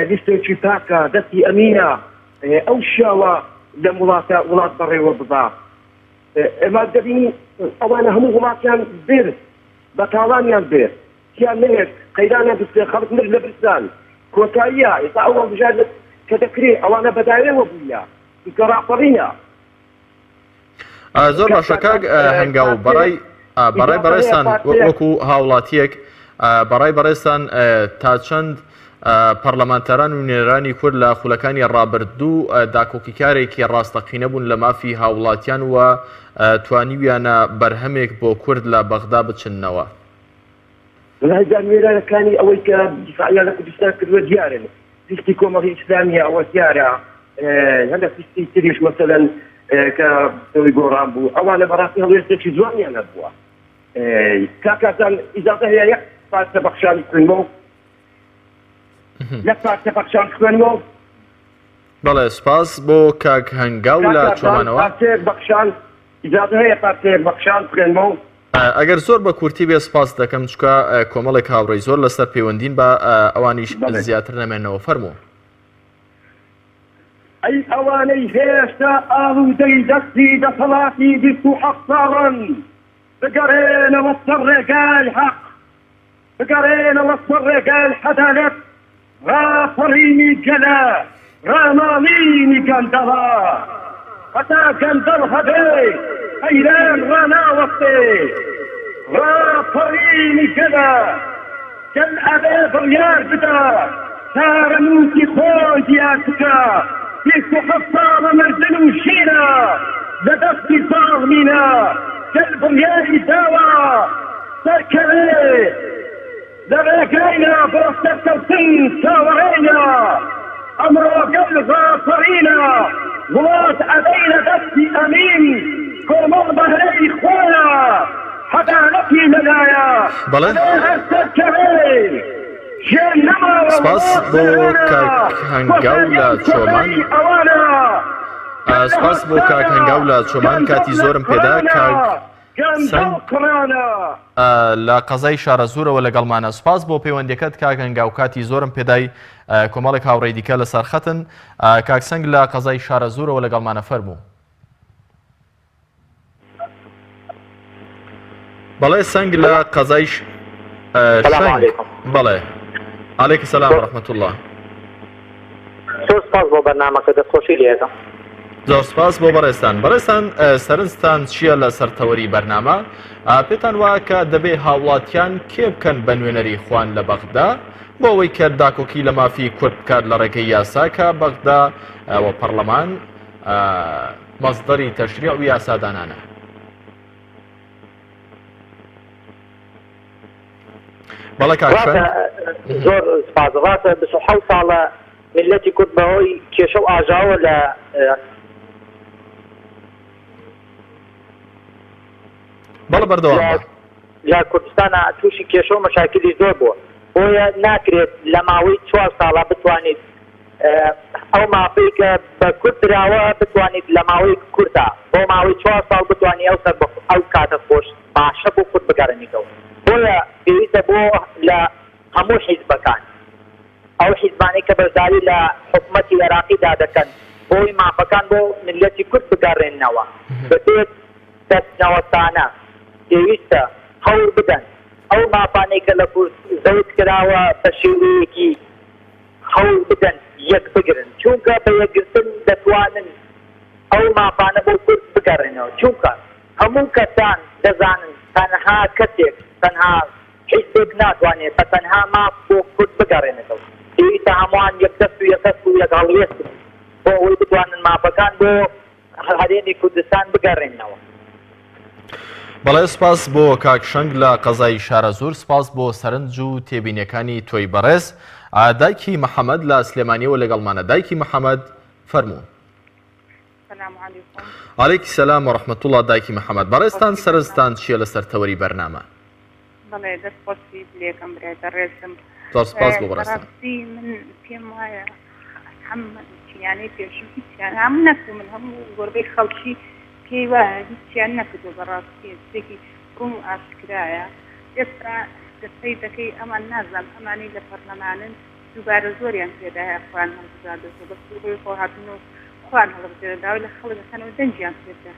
لیستێکی پاکە دەستی ئەمینە ئەو شیاوە لە وڵات بەڕێوە بدا ئێمە دەبینی ئەوانە هەموو وڵاتیان بێر بەتاڵانیان بێر کیان نەوێت قەیرانە بستێ خەڵک مر لە برسان کۆتاییە ئێستا ئەوە بژارێت کە دەکرێت ئەوانە بەداوێەوە بوویە کە ڕاپەڕینە زۆر باشە کاک هەنگاو بەڕای بەڕێستان وەکو هاوڵاتیەک بەڕای بەڕێستان تا چەند پەرلەمانتەران و نێرانی کورد لە خولەکانی ڕابردوو داکۆکیکارێکی ڕاستەقینە بوون لە مافی هاوڵاتیان و توانیویانە بەرهەمێک بۆ کورد لە بەغدا بچنەوە نێرانەکانی ئەوەی کە دیفاعیان لە کوردستان کردووە دیارن لیستی کۆمەڵی ئیسلامیە ئەوە دیارە هەندێک لیستی تریش مەسەلەن کە دەوری گۆڕان بوو ئەوانە بەڕاستی هەڵوێستێکی جوانیان هەبووە کاکاتان ئیجازە هەیە یەک پارچە بەخشانی خوێنمەوە یەک پارچە بەخشان خوێنمەوە بەڵێ سپاس بۆ کاک هەنگاو لە چۆمانەوە پارچەیەک بەخشان ئیجازە هەیە پارچەیەک بەخشان خوێنمەوە ئەگەر زۆر بە کورتی بێ سپاس دەکەم چکە کۆمەڵێک هاوڕێی زۆر لەسەر پەیوەندین بە ئەوانیش زیاتر نەمێنەوە فەرموو ئەی ئەوانەی هێشتا ئاڵوودەی دەستی دەسەڵاتی 27 ساڵن بگەڕێنەوە سەر ڕێگای حەق بگەڕێنەوە سەر ڕێگای عەدالەت ڕاپەڕینی گەلە ڕاماڵینی گەندەڵە هەتا گەندەڵ هەبێ قەیران ڕاناوەستێ ڕاپەڕینی گەلە گەل ئەبێ بڕیار بدە تارەنووسی خۆی دیار بکە 27 ساڵە مردن و ژینە لە دەستی زاڵمینە گەل بڕیاری داوە سەرکەوێ لە ڕێگەیە بۆ سەرکەوتن چاوەڕێیە ئەمڕۆ گەل ڕاپەڕینە وڵات ئەدەی لە دەستی ئەمین کۆمەڵ بەڵێ سپاس بۆ کاک هەنگاو لە چۆمان سپاس بۆ کاک هەنگاو لە چۆمان کاتی زۆرم پێدا لە قەزای شارە زوورەوە لەگەڵمانە سپاس بۆ پەیوەندیەکەت کاک هەنگاو کاتی زۆرم پێدای کۆمەڵێک هاوڕێی دیکە لەسەر خەتن کاک سەنگ لە قەزای شارە زوورەوە لەگەڵمانە فەرموو بەڵێ سەنگ لە قەزای شەنگ بەڵێ عەلەیکم سەلام وەرەحمەتوڵڵا زۆر سپاس بۆ بەرنامەکە دەستخۆشی لێدەم زۆر سپاس بۆ بەڕێستان سەرنجتان چییە لە سەرتەوەری بەرنامە پێتان وایە کە دەبێ هاوڵاتیان کێ بکەن بە نوێنەری خوان لە بەغدا بۆ ئەوەی کە داکۆکی لە مافی کورد بکات لە ڕێگەی یاسا کە بەغدا و پەرلەمان مەزدەری تەشریع و یاسادانانە بەڵێ کاکشن زۆر سپاس ڕاتە 27 ساڵە ملەتی کورد بەهۆی کێشە و ئاژاوە لە کوردستانە تووشی کێشە و مەشاکلی زۆر بووە بۆیە ناکرێت لە ماوەی 4 ساڵە بتوانیت ئەو مافەی کە بە کورد دراوە بتوانیت لە ماوەی کوردە بۆ ماوەی 4 ساڵ بتوانی ئەو کاتە خۆش باشە بۆ کورد بگەڕێنیتەوە بۆیە پێویستە بۆ لە هەموو حیزبەکان ئەو حیزبانەی کە بەشداری لە حکوومەتی عێراقیدا دەکەن بۆی مافەکان بۆ ملەتی کورد بگەڕێننەوە بەبێت دەستنەوەستانە پێویستە هەوڵ بدەن ئەو مافانەی کە لە کورد زەوت کراوە بە شێوەیەکی هەوڵ بدەن یەک بگرن چونکە بە یەکگرتن دەتوانن ئەو مافانە بۆ کورد بگەڕێنەوە چونکە هەموو کەسان دەزانن تەنها کەسێک تەنها حیزبێک ناتوانێت بە تەنها ماف بۆ کورد بگەڕێنێتەوە پێویستە هەمووان یەکدەست و یەکەست و یەکهەڵوێست بۆ ئەوەی بتوانن مافەکان بۆ هەرێمی کوردستان بگەڕێنەوە بەڵێ سپاس بۆ کاکشەنگ لە قەزای شارە زوور سپاس بۆ سەرنج و تێبینیەکانی تۆی بەڕێز دایکی محەممەد لە سلێمانیەوە لەگەڵمانە دایکی محەممەد فەرموو عەلەیکی سەلام وەرەحمەتوڵڵا دایکی محەممەد بەڕێستان سەرنجتان چییە لە سەرتەوەری بەرنامە بەڵێ دەستخۆشی لێکم برێتە ڕێزم زۆر سپاس بۆ بەڕێستان من پێم وایە هەمچیانەی پێشوو هیچیان هەموو نەکو من هەموو گۆربەی خەڵکی پێی وایە هیچیان نەکردو بەڕاستی شتێکی ڕوون و ئاشکرایە ئێستا دەستەی دەکەی ئەمان نازانم ئەمانەی لە پەرلەمانن دووبارە زۆریان پێدایە خوان هەڵبژاردەوە بە سوڕۆی خۆ هاتن و خوان هەڵبژێرداوای لە خەڵکەکانەوە دەنجیان پێدا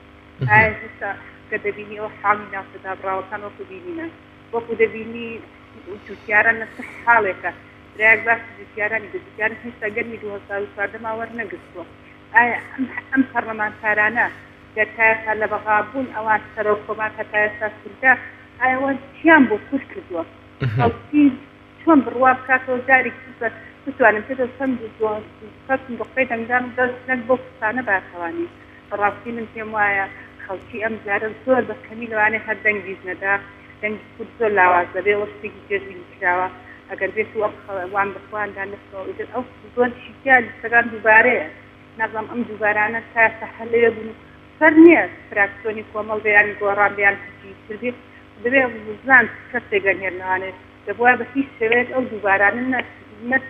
ئایا هێستا کە دەبینی ئەو حاڵی ناوچەدا بڕاوەکان وەکو بینینە وەکو دەبینی جوتیارە نەسە حاڵێکە درایەک باش جوتیارانی جوتیارن هێستا گەرمی 2014 وەرنەگرتووە ئایا ئەم پەرلەمانتارانە دەتایەکە لە بەغابوون ئەوان سەرۆ کۆمان هەتا ئێستا کوردا ئایا ئەوان چیان بۆ کورد کردووە خەڵکی چۆن بڕوا بکاتەوە جارێکی بتوانم پێ دەستم کەسم دقەی دەنگدان دەست نەک بۆ کوردستانە باتەوانی بەڕاستی من پێم وایە خەڵکی ئەم جارە زۆر بە کەمی لەوانەیە هەر دەنگ بیزنەدا دەنگی کورد زۆر لاواز دەبێ وە شتێکی جێژی کراوە ئەگەر بێت وان بخواندا نەسەوە ئەو زۆر شیتیا لیستەکان دووبارەیە نازانم ئەم دووبارانە تا هەلەیە بوون سەر نییە فراکسیۆنی کۆمەڵ بەیان گۆڕان بەیان کردی دەبێ بزان کەسێک گەنێرنەوانێت دەبووە بە هیچ شێوەیەک ئەو دووبارانە نەت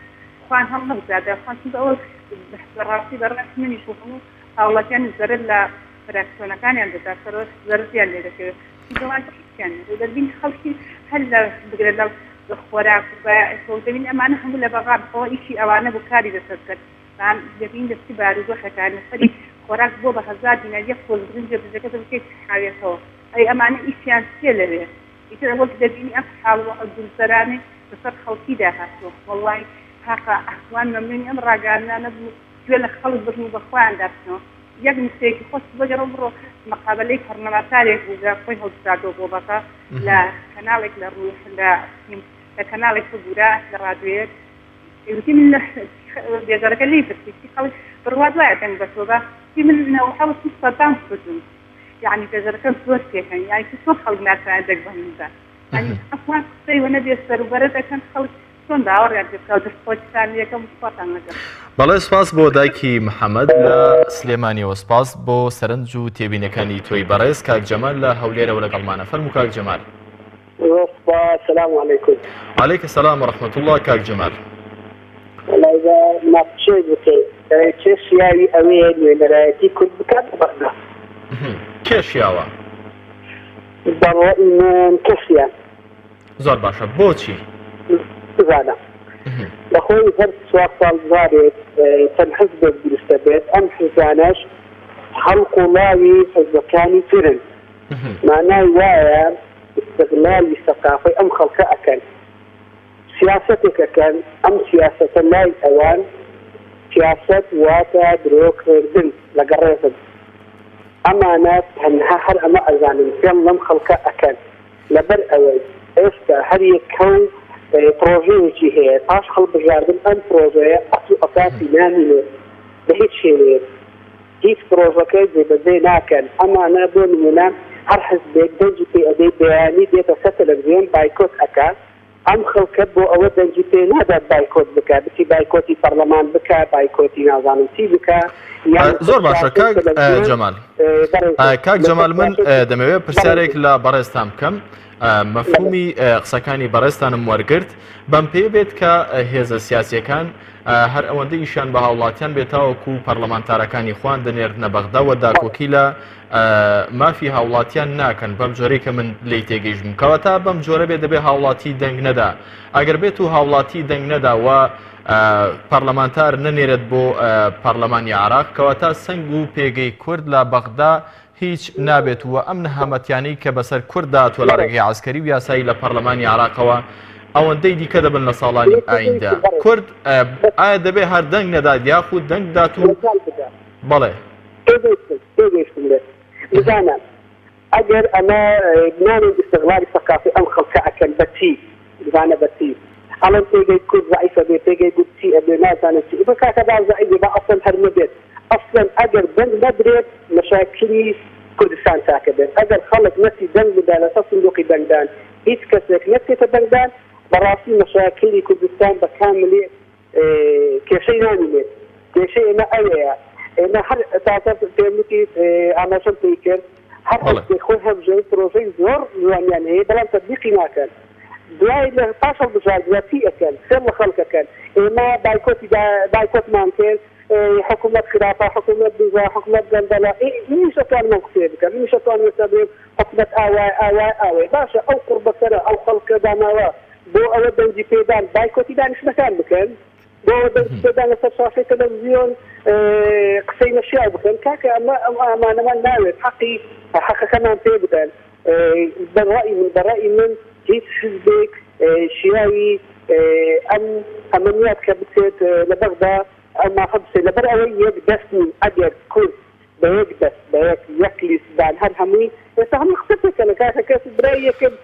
خوان هەڵ نەبزادە خوان ئەوە بەڕاستی بەڕاست منیش هەموو هاوڵاتیان زەرت لە فراکسیۆنەکانیان دەدا سەرۆ زەرتیان لێ دەکەوێت دەوان هیچیان دەبین خەڵکی هەر لە بگرێت لە خۆراک دەبین ئەمانە هەموو لە بەغا بخەوە ئیشی ئەوانە بۆ کاری دەسەر کرد دەبین دەستی بارودۆخەکان سەری خۆراک بۆ بە هەزار دینار یەک خۆل برنجە بزەکە بکەیت حاوێتەوە ئەی ئەمانە ئیشیان چێ لەوێ ئیتر وەک دەبینی ئەم حاڵوە ئەدولسەرانێ بەسەر خەڵکی داهاتوە وەڵڵای هاقا ئەحوان مەمنونی ئەم ڕاگەاندانە بوو گوێ لە خەڵک بردن و بەخۆیان داستنەوە یەک نووسەیەکی خۆش بەگەڕە بڕۆ مەقابلەی پەرلەمانتارێک بوو لە خۆی هەڵبژاردەوە بۆ بەکە لە کەناڵێک لە ڕوو لە کەناڵێک گورە لە ڕادوێت وتی من بێزارەکە لی پرسی خەڵک بڕوا دوایە دەنگ بەتۆ بە من نەوەحەوە سەدام بردون یعنی بێزارەکە زۆر پێکەن یعنی چۆن خەڵک ناتوانێت دەنگ بەهێندا یعنی ئەفوان قسەی وە نەبێت سەروبەرە دەکەن خەڵک چۆن داوەڕیان پێ بکەوە دەستخۆشتان یەکەم سوپاتان نەکەن بەڵێ سپاس بۆ دایکی محەممەد لە سلێمانیەوە سپاس بۆ سەرنج و تێبینەکانی تۆی بەڕێز کاک جەمال لە هەولێرەوە لەگەڵمانە فەرموو کاک جەمال والسلام عليكم. عليك السلام ورحمة الله. كاك جمال والله إذا ما شيء بكي كيش ياوي أوين من رأيتي كنت بكات برده كيش ياوا برأي من كسيان زور باشا بوشي زانا بخوي هر سواق صار تنحزب بالستبات أم حزانش حلق لاوي حزبكاني فرن معناه وايا استغلال الثقافة أم خلق أكل سياستك كان أم سياسة لا الأوان سياسة واتا دروك هردن لقريتن أما ناس هنها هر أما أزانين فيهم لم خلق أكل لبر أوي إستا هر يكون بروجي هي باش خلق جاردن أم بروجي أسو أساسي نامي بهيت شيء هيك بروجي زي بدي ناكن أما أنا دون منام هر حزب دنجي في أدي بياني ديتا ستلفزيون بايكوت أكل أم خلق بو أود دنجي في نهدا بايكوت بكا بتي بايكوتي برلمان بكا بايكوتي نازانو تي بكا زۆر باشە کاک جەمال کاک جەمال من دەمەوێت پرسیارێک لە بەڕێستان بکەم مەفهومی قسەکانی بەڕێستانم وەرگرت بەم پێ بێت کە هێزە سیاسیەکان هەر ئەوەندە ئیشان بە هاوڵاتیان بێتاوەکو پەرلەمانتارەکانی خوان دەنێرنە بەغدا و داکۆکی لە مافی هاوڵاتیان ناکەن بەم جۆرەی کە من لی تێگەیشتم کەواتە بەم جۆرە بێ دەبێ هاوڵاتی دەنگ نەدا ئەگەر بێت و هاوڵاتی دەنگ نەدا و پەرلەمانتار نەنێرێت بۆ پەرلەمانی عراق کەواتە سنگ و پێگەی کورد لە بەغدا هیچ نابێت وە ئەم نەهامەتیانەی کە بەسەر کووردا تۆ لە ڕێگەی عسکەری و یاسایی لە پەرلەمانی عراقەوە ئەوەندەی دیکە دەبن لە ساڵانی ئایندا کورد ئایا دەبێ هەر دەنگ نەدات یاخود دەنگ دات و بەڵێ بزانە ئەگەر ئەمە بنانێن استغلالی ثقافی ئەم خەڵکە ئەکەن بەچی بزانە بەچی ئەڵەن پێگەی کورد ضعیفە بێ پێگەی گوتی ئەبێ نازانێت چی بە کاکەدا ضعیفە بە ئەسڵ هەر نەبێت ئەسڵەن ئەگەر دەنگ نەدرێت مەشاکلی کوردستان تاکە بێت ئەگەر خەڵک نەسی دەنگ بدات لەسەر سندوقی دەنگدان هیچ کەسێک نەچێتە دەنگدان بەڕاستی مەشاکلی کوردستان بە کاملی کێشەی نامێت کێشەی ئێمە ئەوەیە ئێمە هەر تازە پێموتی ئاماژەم پێی کرد هەر خۆی هەبژەی پرۆژەی زۆر جوانیان هەیە بەڵام تەطبیقی ناکەن دوای لە پاشەڵ بژاردوەتی ئەکەن سێر لە خەڵکەکەن ئێمە بایکۆتمان کرد حکوومەت خراپە حکوومەت بزا حکوومەت گەندەڵە میشەتوانمان قسێ بکەن میشەتوان وێتە حکوومەت ئاوای باشە ئەو قوربەکەرە ئەو خەڵکە داماوە بۆ ئەوە دەنجی پێدان بایکۆتی دانیشتەکان بکەن بۆ دەنجی پێدان لەسەر شاشەی تەلەڤیزیۆن قسەی نەشیاو بکەن کاکە ئەمە ئەمانەمان ناوێت حەقەکەمان پێ بدەن بەڕای من هیچ حزبێک شیاوی ئەم ئەمەنیات کە بچێت لە بەغدا ئەما هەبسێت لەبەر ئەوەی یەک دەستین ئەگەر کورد بە یەک دەست بە یەک لیستدان هەر هەمووی ئێستا هەموو قسەکەن کاکە کەس برای یەکەم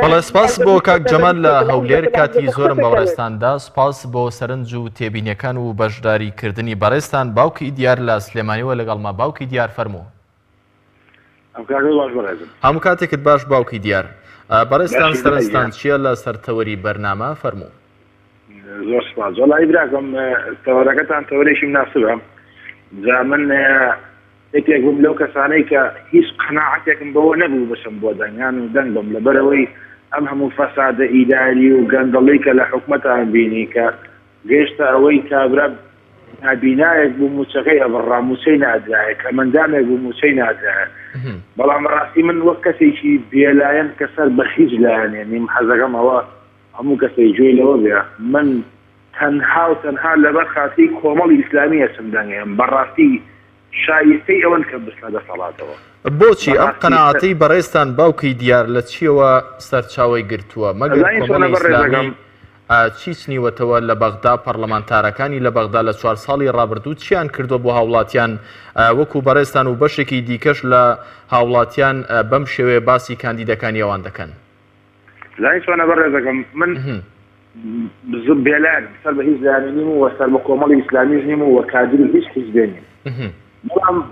بەڵێ سپاس بۆ کاک جەمال لە هەولێر کاتی زۆرم بەڕێستاندا سپاس بۆ سەرنج و تێبینیەکان و بەشداریکردنی بەڕێستان باوکی دیار لە سلێمانیەوە لەگەڵما باوکی دیار فەرموو هەموو کاتێکت باش باوکی دیار بەڕێستان سەرنجتان چییە لە سەرتەوەری بەرنامە فەرموو زۆر سپاس وەڵی براکەم تەوەرەکەتان تەوەرێکی مناسبە جا من یەکێک بووم لەو کەسانەی کە هیچ قەناعەتێکم بەوە نەبوو بچم بۆ دەنگان و دەنگم لەبەرەوەی ئەم هەموو فەسادە ئیداری و گەندەڵی کە لە حکوومەتان بینی کە گەیشتە ئەوەی کابرا نابینایەک بوو موچەکەی ئەبڕا موچەی نادرایە کە مندامێک بوو موچەی نادرایە بەڵام ڕاستی من وەک کەسێکی بێلایەن کە سەر بە هیچ لایەنێ نیم حەزەکەم ئەوە هەموو کەسێک گوێی لەوە بێ من تەنها و تەنها لەبەر خاتی کۆمەڵی ئیسلامی ئەسم دەنگێم بەڕاستی شایستەی ئەوەن کە بستە دەسەڵاتەوە بۆچی ئەم قەناعەتەی بەڕێستان باوکی دیار لە چیەوە سەرچاوی گرتووە مەگەر کۆمەڵی ئیسلامی چی چنیوەتەوە لە بەغدا پەرلەمانتارەکانی لە بەغدا لە 4 ساڵی ڕابردوو چیان کردو بۆ هاوڵاتیان وەکو بەڕێستان و بەشێکی دیکەش لە هاوڵاتیان بەم شێوەیە باسی کاندیدەکانی ئەوان دەکەن زانی چۆنە بەڕێزەکەم من زب بێلایەن سەر بە هیچ لایەنی نیم و سەر بە کۆمەڵی ئیسلامیش نیم و کادری هیچ حیزبێ نیم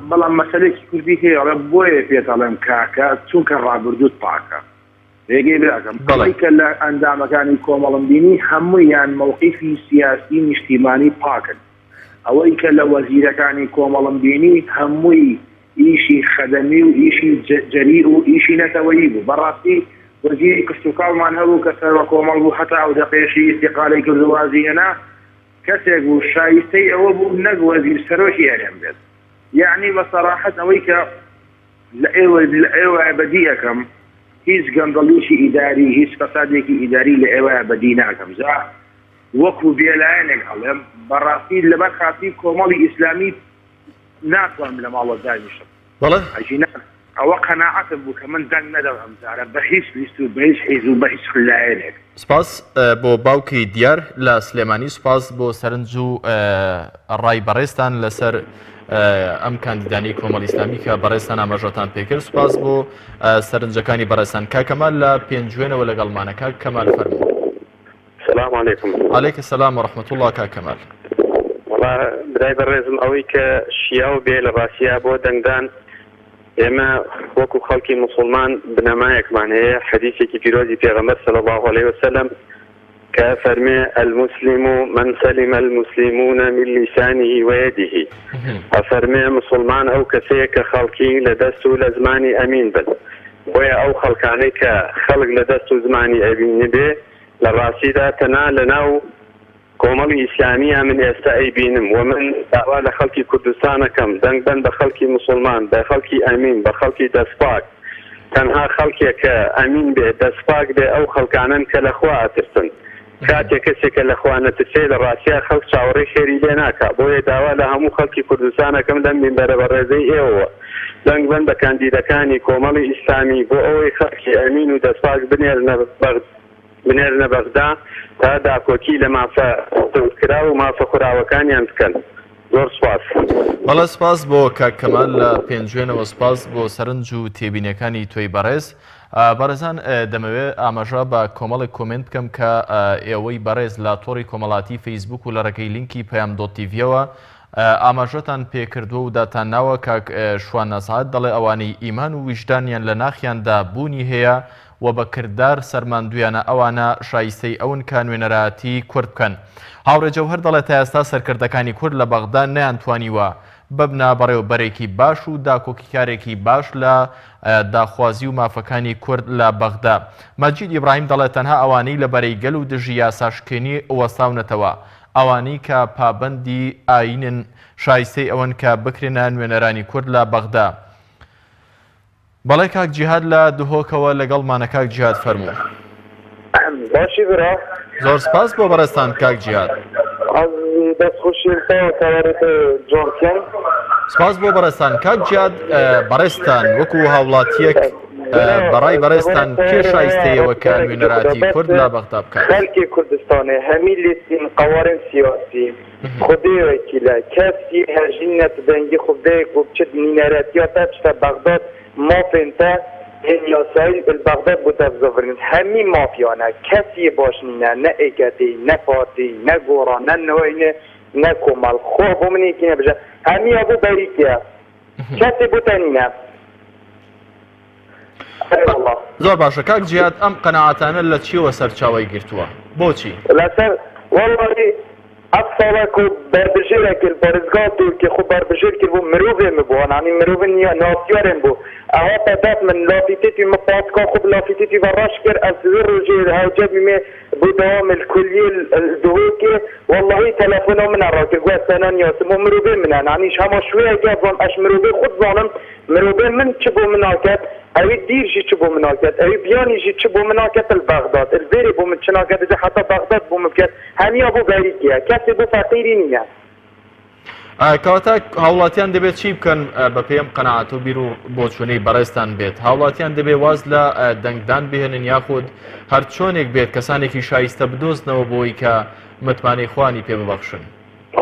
بەڵام مەسەلێکی کوردی هەیە بۆیە پێتەڵێم کاکە چونکە ڕابردووت پاکە ێگەی براکەم بەڵی کە لە ئەندامەکانی کۆمەڵم بینی هەموویان مەوقیفی سیاسی نیشتیمانی پاکن ئەوەی کە لە وەزیرەکانی کۆمەڵم بینی هەمووی ئیشی خەدەمی و ئیشی جەری و ئیشی نەتەوەیی بوو بەڕاستی وەزیری کەست و کاڵمان هەبوو کە سەرۆ کۆمەڵ بوو هەتا ئەو دەقێشی ئیستیقاڵی کردووازی هێنا کەسێک بوو شایستەی ئەوە بوو نەک وەزیر سەرۆکی هەرێم بێت یعنی بە سەراحەت ئەوەی کە لە ئێوە بەدی ئەەکەم هیچ گەندەڵیشی ئیداری هیچ فەسادێکی ئیداری لە ئێوە بەدی ناکەم زا وەکو بێلایەنێک هەڵێم بەڕاستی لەبەر خاتی کۆمەڵی ئیسلامی ناتوانم لە ماڵە دانیشم ئەوە قەناعەتم بوو کە من دەنگ نەدەم ئەمجارە بە هیچ لیست و بە هیچ حیز و بە هیچ خلایەنێک. سپاس بۆ باوکی دیار لە سلێمانی، سپاس بۆ سەرنج و ڕای بەڕێستان لەسەر ئەم کاندیدانی کۆمەڵی ئیسلامی کە بەڕێستان ئاماژەتان پێکرد. سپاس بۆ سەرنجەکانی بەڕێستان. کاکەمال لە پێنجوێنەوە لەگەڵمانە. کاکەمال فەرموو. السلام عليكم. عليك السلام ورحمة الله. كمال والله بداية بالرزم أوي كشياو بيل الراسية بو دندان إما وكو خلقي مسلمان بنمايك معناه حديثي كبيروزي في غمر صلى الله عليه وسلم كفرمي المسلم من سلم المسلمون من لسانه ويده. أفرمي مسلمان أو كسيك خلقي لدستو لزماني أمين بل ويا أو خلقاني كخلق لدستو زماني أمين به للراسيدة تنالنا كومالي إسلامية من يستعي بينم ومن دعوة لخلقي كردستان كم دنقبن بخلقي مسلمان بخلقي أمين بخلقي دسباك تنها خلقي كأمين به دسباك به أو خلقانا كالأخوة أترسن كاتي كسي كالأخوة نتسيل الراسية خلق شاوري خيري لناكا بوي دعوة لهمو خلقي كردستان كم دن من برزي إيوه دنقبن بكانديدكاني كومالي إسلامي بو أوي خلقي أمين ودسباك بنێرنە بەغدا تا داکۆکی لە مافەکرا و مافەخوراوەکانیان بکەن. زۆر سپاس. بەڵێ سپاس بۆ کاکەمال لە پێنجوێنەوە، سپاس بۆ سەرنج و تێبینیەکانی تۆی بەڕێز. بەڕێزان دەمەوێت ئاماژە بە کۆمەڵێک کۆمنت بکەم کە ئێوەی بەڕێز لە تۆڕی کۆمەڵاتی فەیسبوک و لە ڕێگەی لینکی پەیام.تیڤیەوە ئاماژەتان پێکردووە و داتانناوە کاک شوان نەسعەد دەڵێ ئەوانەی ئیمان و ویژدانیان لە ناخیاندا بوونی هەیە و بە کردار سەرماندویانە ئەوانە شایستەی ئەون کە نوێنەرایەتی کورد بکەن. هاوڕێ جەوهەر دەڵێت تا ئێستا سەرکردەکانی کورد لە بەغدا نەیانتوانیوە ببنە بەڕێوەبەرێکی باش و داکۆکیکارێکی باش لە داخوازی و مافەکانی کورد لە بەغدا. مەجید ئیبراهیم دەڵێت تەنها ئەوانەی لە بەرەی گەل و دژی یاساشکێنی وەستاونەتەوە، ئەوانەی کە پابەندی ئاینن شایستەی ئەوەن کە بکرێنە نوێنەرانی کورد لە بەغدا. بەڵێ کاک جیهاد لە دهۆکەوە لەگەڵمانە. کاک جیهاد فەرموو. باشی برا. زۆر سپاس بۆ بەڕێستان کاک جیهاد. سپاس بۆ بەڕێستان. کاک جیهاد بەڕێستان وەکو هاوڵاتیەک بەڕای بەڕێستان کێ شایستەیەوە کە نوێنەراتی کورد لە بەغدا بکات؟ خەڵکی کوردستانی هەمی لێسین قوارن سیاسی خودی وەکیلە کەسی هەژینەت دەنگی خودەیەک و بچێت نوێنەراتیاتە بچتە بەغداد مافێنتە یاسایی بەغداد بوتە بزۆڤرنت هەمی مافیانە کەسی باش نینە نە ئێکەتی نە پارتی نە گۆڕان نە نۆینە نە کۆمەڵ خۆ بۆ منێکی نەبژە هەمیە بوو بەریکە کەسی بوتە نینە. زۆر باشە کاک جیهاد ئەم قەناعەتانە لە چیوە سەرچاوی گرتووە؟ بۆچی؟ لەسەر وەڵڵی ئەف ساڵێک و بەربژێرە کرد بەرزگا تورکی خۆ بەربژێر کرد بوو مرۆڤێ مبووە نانی مرۆڤ نییە ناسیارێن بوو ئەوە پەدات من لافیتێتی مپاسکا خوب لافیتێتی بەڕاش کرد ئەس ڕۆژێ هاوجەبی مێ بۆ دەوام الکلیە دهۆکێ وەڵڵی تەلەفۆنە منە ڕاکرد گوێستانە نیاسم و مرۆڤێ منە نانیش هەما شوێ گەبم ئەش مرۆڤێ خود زانم مرۆڤێ من چ بۆ مناکەت ئەوی دیرژی چ بۆ مناکەت ئەوی بیانیژی چ بۆ مناکەت البەغداد البێرێ بۆ من چ ناکەت دەجە حتا بەغداد بۆ من بکەت هەمیە بۆ بەریکیە کەسێ بۆ فەقیری نییە. کەواتە هاوڵاتیان دەبێت چی بکەن بە پێم قەناعەت و بیر و بۆچوونەی بەڕێستان بێت؟ هاوڵاتیان دەبێت واز لە دەنگدان بهێنن یاخود هەر چۆنێک بێت کەسانێکی شایستە بدۆزنەوە بۆی کە متمانەی خوانی پێ ببەخشن؟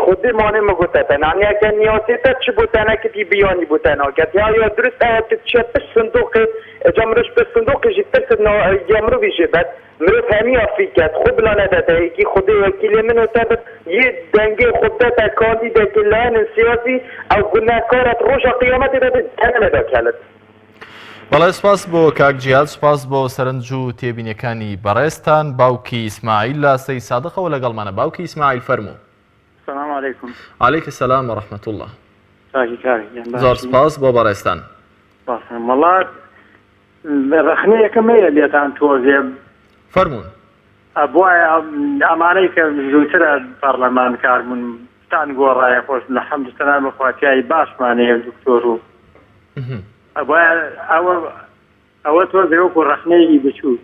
خودی مانێ مگوتەتە نانیەکە نیاسێتە چ بوتەنەکەتی بیانی بوتەناکەت یا درست ئەوەت چێ پشت سندوقێ جامرش پشت سندوقێژی ترسد جامرویژێ بەد مرۆڤ هەمی ئەفریکەت خۆ بڵانەدەتەیەکی خودی وەکیلێ من وتەبت یە دەنگێ خوددەتە کاندیدێکی لایەنن سیاسی ئەو گوناهکارەت ڕۆژە قیامەتێ دەبێت تەنەدەکەلت. بەڵێ سپاس بۆ کاک جیهاد، سپاس بۆ سەرنج و تێبینیەکانی بەڕێستان. باوکی ئیسماعیل لە سەی سادقەوە لەگەڵمانە. باوکی ئیسماعیل فەرموو. السلام عليكم. عليك السلام ورحمة الله. شاكي كاري. زۆر سپاس بۆ بەڕێستان. والله ڕخنەیەکەم هەیە لێتان تۆزێ فەرمونون ئەبواە ئەمانەی کە زووترە پەرلەمان کاربوون تان گۆڕایە خۆش لە حەمدستان بەخواتیایی باشمانەیە دکتۆر و ئەوە تۆزێ وەکو ڕخنەیەکی بچوو.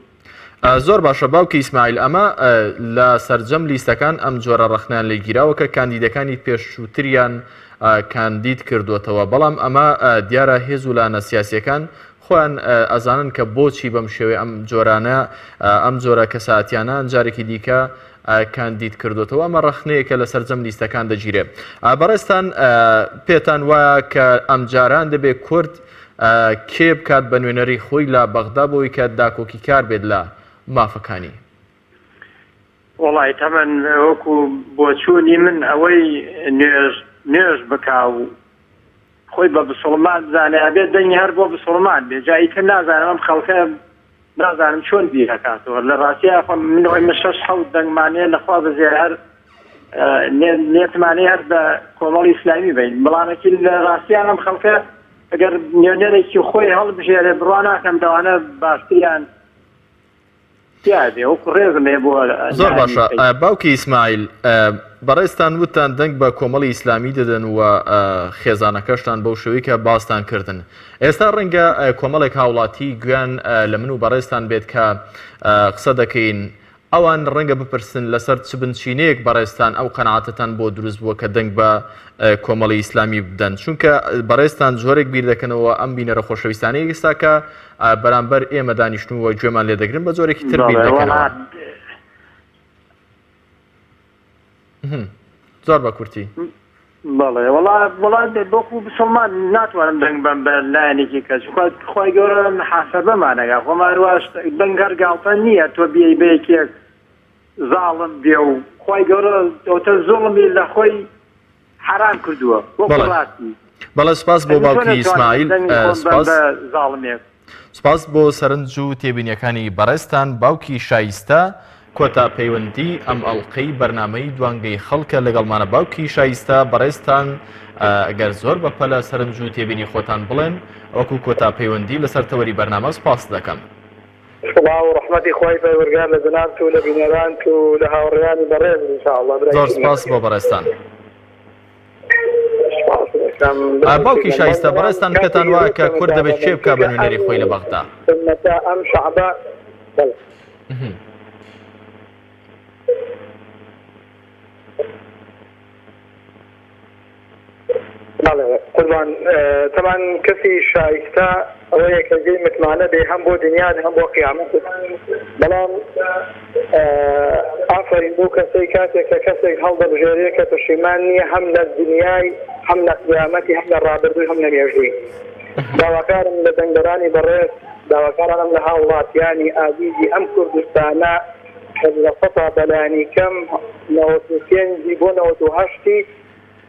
زۆر باشە باوکی ئیسماعیل ئەمە لە سەرجەم لیستەکان ئەم جۆرە ڕخنیان لێگیراوە کە کاندیدەکانی پێشووتریان کاندید کردوتەوە بەڵام ئەمە دیارە هێز و لانە سیاسیەکان خۆیان ئەزانن کە بۆچی بەم شێوەیە ئەم جۆرانە ئەم جۆرە کەساتیانە جارێکی دیکە کاندید کردوتەوە ئەمە ڕخنەیەکە لە سەرجەم لیستەکان دەگیرێت. بەڕێستان پێتان وایە کە ئەم جاران دەبێت کورد کێ بکات بە نوێنەری خۆی لە بەغدا بۆی کە داکۆکی کار بێت لە مافەکانی؟ وڵی تەمەەن وەکو بۆچوونی من ئەوەی نوێژ بکا و خۆی بە بسڵمان بزانێ ئەبێت دەنگی هەر بۆ بسڵمان بێ جایی تر نازانم ئەم خەڵکە نازانم چۆن بیرەکاتەوە لە ڕاستیە منەوەی من 6 دەنگمانەیە لەخوا بەزێر هەر نێتمانەی هەر بە کۆمەڵی ئیسلامی بین بەڵامێکی لە ڕاستیان ئەم خەڵکە ئەگەر نوێنەرێکی خۆی هەڵبژێرێ بڕوا ناکەم دەوانە باشتریان زۆر باشە. باوکی ئیسماعیل بەڕێستان وتان دەنگ بە کۆمەڵی ئیسلامی دەدەن و خێزانەکەشتان بەو شێوەی کە باستان کردن. ئێستا ڕەنگە کۆمەڵێک هاوڵاتی گویان لە من و بەڕێستان بێت کە قسە دەکەین ئەوان ڕەنگە بپرسن لەسەر چ بنچینەیەک بەڕێستان ئەو قەناعەتتان بۆ دروست بووە کە دەنگ بە کۆمەڵی ئیسلامی بدەن چونکە بەڕێستان زۆرێک بیر دەکەنەوە ئەم بینەرە خۆشەویستانەی ئێستا کە بەرامبەر ئێمە دانیشتنەوە گوێمان لێ دەگرن بە زۆرێکی تر بیر دەکەنەوە. زۆر بە کورتی بەڵێ وڵات بۆکو بسڵمان ناتوانم دەنگ بم بە لایەنێکی کەس خۆی گەورە حاسەبەمانەگە خۆماروواش دەنگ هەرگاڵتە نییە تۆ بیایی بەیەکێک زاڵم بێ و خۆی گەورە ئەوتە زوڵمی لە خۆی حرام کردووە وەکو ڕاستی. بەڵێ سپاس بۆ باوکی ئیسماعیل، سپاس بۆ سەرنج و تێبینیەکانی بەڕێستان. باوکی شایستە کۆتا پەیوەندی ئەم ئەڵقەی بەرنامەی دوانگەی خەڵکە لەگەڵمانە. باوکی شایستە بەڕێستان ئەگەر زۆر بەپەلە سەرنج و تێبینی خۆتان بڵێن وەکو کۆتا پەیوەندی لەسەر تەوەری بەرنامە سپاس دەکەم. سڵاو و ڕەحمەتی خۆی پەروەردگار لە جەنابت و لە بینەرانت و لە هاوڕێیانی بەڕێز ئینشاءالله. زۆر سپاس بۆ بەڕێستان. باوکی شایستە بەڕێستان کەتان وایە کە کورد دەبێت چێ بکە بە نوێنەری خۆی لە بەغدا؟ ئەم شەعبە قوربان تەمان کەسی شایستە ئەوەیە کە جێی متمانە بێ هەم بۆ دنیا هەم بۆ قیامەت. بەڵام ئافرین بۆ کەسەی کاتێک کە کەسێک هەڵدەبژێرێ کە پەشیمان نییە هەم لە دنیای هەم لە قیامەتی هەم لە ڕابردووی هەم لە مێژووی. داواکارم لە دەنگدەرانی بەڕێز داواکارانم لە هاوڵاتیانی ئازیزی ئەم کوردستانە کە لە سەتا بەلایانی کەم 95 بۆ 98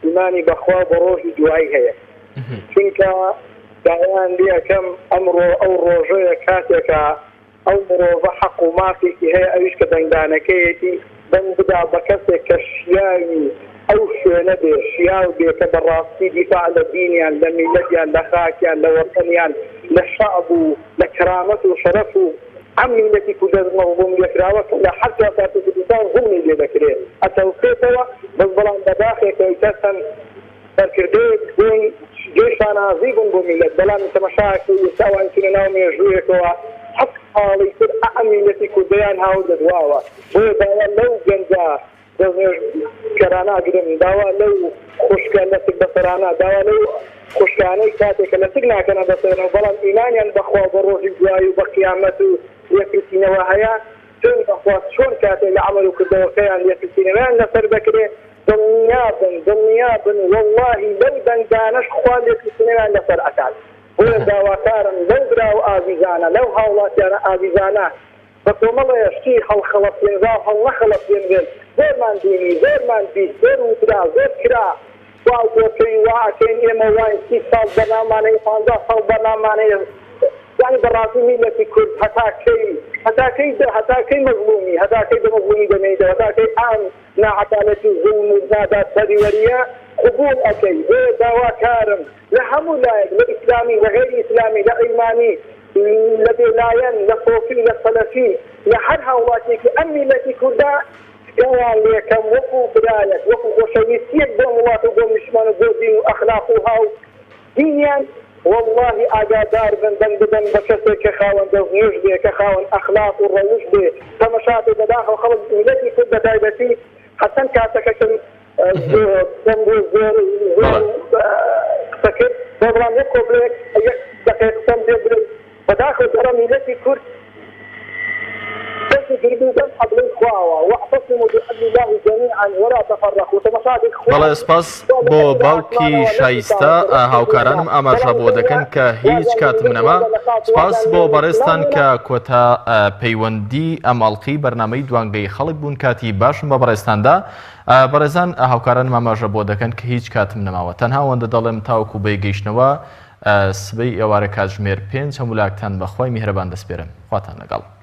ئیمانی بەخوا بە ڕۆژی دوایی هەیە چونکە داوایان لێ یەکەم ئەمڕۆ ئەو ڕۆژەیە کاتێکە ئەو مرۆڤە حەق و مافێکی هەیە ئەویش کە دەنگدانەکەیەتی دەنگ بدا بە کەسێک کە شیاوی ئەو شوێنە بێ شیاو بێ کە بەڕاستی دیفاع لە دینیان لە میلەتیان لە خاکیان لە وەتەنیان لە شەعب و لە کرامەت و شەرەف و ئەم میلەتی کودەست مەظلوم لێکراوە لە هەر کاتێک کوردستان زوڵمی لێ دەکرێت ئەتەوقێتەوە بەس بەڵام بەداخێکەوەی کەسن سەرکردەیەک بوون گەیشتان ئازی بوون بۆ میلەت بەڵام تەماشاکە ئێستاوان چونە ناو مێژوویەکەوە حەق حاڵی تر ئەم میلەتی کوردیان هاو دەدواوە بۆیە داوا لەو گەنجە کەراناگرن داوا لەو خوشکە لەسک بەسەرانە داوا لەو خوشکانەی کاتێکە لەسک ناکەنە بەسەرەوە بەڵام ئیمانیان بەخوا بە ڕۆژی دوایی و بە قیامەت و یەکگرتنەوە هەیە چۆن بەخوا چۆن کاتێک لە عەمەل و کردەوەکەیان یەکگرتنەوەیان لەسەر بکرێ دڵنیابن وەڵڵاهی لەو دەنگدانەش خوا یەکگرتنەوەیان لەسەر ئەکات بۆیە داواکارن لەو براو ئازیزانە لەو هاوڵاتیانە ئازیزانە بە کۆمەڵەیە شتی هەڵخەڵەتێنرا هەڵنەخەڵەتێنرێن زۆرمان بینی زۆرمان بیست زۆر وترا زۆر کرا واکەین واکەین ئێمە وای 30 ساڵ بەرنامانەی 15 ساڵ بەرنامانەیە یعنی بەڕاستی میلەتی کورد هەتاکەی مەظلومی هەتاکەی بە مەظلومی دەمەیدە هەتاکەی ئام ناعەدالەتی زوڵم و زادات سەریوەریە قبول ئەکەی بۆیە داواکارم لە هەموو لایەک لە ئیسلامی لە غێری ئیسلامی لە عیلمانی لە بێلایەن لە سۆفی لە سەلەفی لە هەر هاوڵاتێکی ئەم میلەتی کووردا گەڵان لێکەم وەکو برایەت وەکو خۆشەویستیەک بۆ وڵات و بۆ میشمان و بۆ دین و ئەخلاق و هاو دینیان والله ئاگادار بن دەنگ بدەن بە کەسێک کە خاوەندە نوێژ بێ کە خاوەن ئەخلاق و ڕەوش بێ تەمەشاتی بەداخەوە خەڵک میلەتی کورد بە تایبەتی حەسەن کاتەکەشم زۆر قسە کرد بەڵام یەک کۆبلێک یەک دقیقە قسەم پێ بڵێ بەداخەوە دەڕە میلەتی کورد بەڵێ سپاس بۆ باوکی شایستە هاوکارانم ئاماژە بۆ دەکەن کە هیچ کاتم نەما سپاس بۆ بەڕێستان کە کۆتا پەیوەندی ئەماڵقی بەرنامەی دوانگەی خەڵک بوون کاتی باشم بە بەڕێستاندا بەڕێزان هاوکارانم ئاماژە بۆ دەکەن کە هیچ کاتم نەماوە تەنها ئەوەندە دەڵێم تاوەکو بەیگەیشتنەوە سبەی ئێوارە کاتژمێر 5 هەموو لاکتان بەخوای میهرەبان دەسپێرم خواتان لەگەڵ